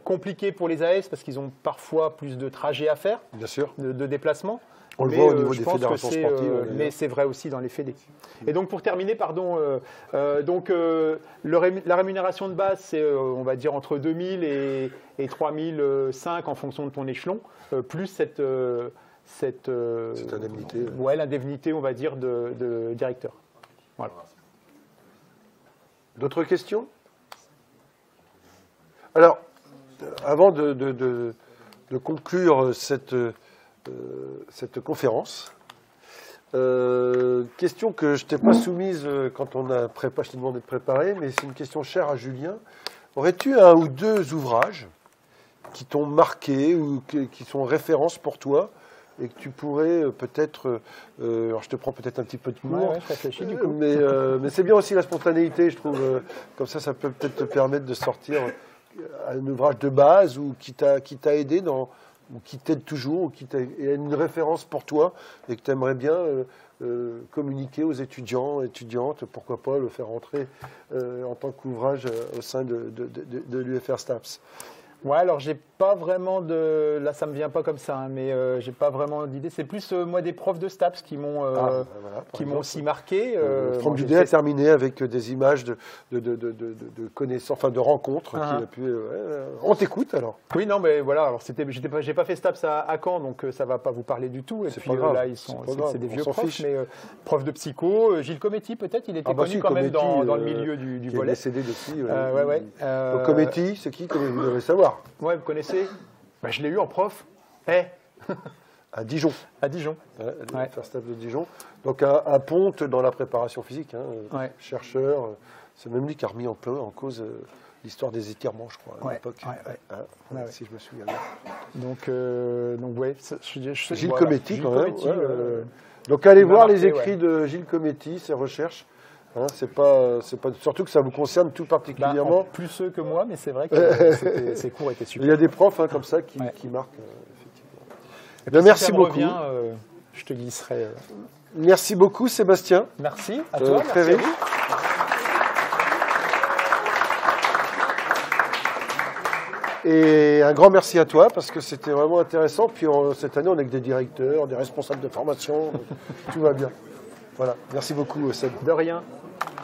compliqué pour les AS, parce qu'ils ont parfois plus de trajets à faire, bien sûr, de déplacements. On le voit au niveau des fédérations sportives. Mais c'est vrai aussi dans les fédés. Et donc, pour terminer, pardon, la rémunération de base, c'est, on va dire, entre 2000 et 3005 en fonction de ton échelon, plus cette indemnité. Ouais, l'indemnité, on va dire, de directeur. Voilà. D'autres questions? Alors, avant de conclure cette conférence, question que je ne t'ai pas soumise quand on a je t'ai demandé de préparer, mais c'est une question chère à Julien. Aurais-tu un ou deux ouvrages qui t'ont marqué ou qui sont références pour toi et que tu pourrais peut-être... alors je te prends peut-être un petit peu de cours, je réfléchis du coup. Mais c'est bien aussi la spontanéité, je trouve. Comme ça peut peut-être te permettre de sortir un ouvrage de base ou qui t'a aidé ou qui t'aide toujours, ou qui est une référence pour toi et que tu aimerais bien communiquer aux étudiants, étudiantes, pourquoi pas le faire entrer en tant qu'ouvrage au sein de l'UFR STAPS. Ouais, alors j'ai pas vraiment de... Là, ça me vient pas comme ça, hein, mais j'ai pas vraiment d'idée. C'est plus, moi, des profs de STAPS qui m'ont aussi marqué. Franck Dudet a terminé avec des images de connaissances, enfin de rencontres. Qu'il a pu, on t'écoute, alors. Oui, non, mais voilà, alors j'ai pas fait STAPS à Caen, donc ça va pas vous parler du tout. Et puis là, c'est des vieux profs, mais prof de psycho. Gilles Cometti, peut-être, il était connu quand même dans le milieu du volley. Il est décédé depuis. Ouais. Cometti, c'est qui, comme vous devez savoir? Ouais, vous connaissez? Je l'ai eu en prof. À Dijon. À Dijon. Faire staff de Dijon. Donc à Ponte dans la préparation physique, chercheur. C'est même lui qui a remis en cause l'histoire des étirements, je crois, à l'époque. Si je me souviens bien. Donc ouais. Gilles Cometti, quand même. Donc allez voir les écrits de Gilles Cometti, ses recherches. C'est pas surtout que ça vous concerne tout particulièrement. Plus ceux que moi, mais c'est vrai que ces cours étaient super. Il y a des profs comme ça qui marquent, effectivement. Merci beaucoup. Je te glisserai. Merci beaucoup, Sébastien. Merci à toi. Très riche. Et un grand merci à toi parce que c'était vraiment intéressant. Puis cette année, on est que des directeurs, des responsables de formation. Tout va bien. Voilà. Merci beaucoup, Seb. De rien.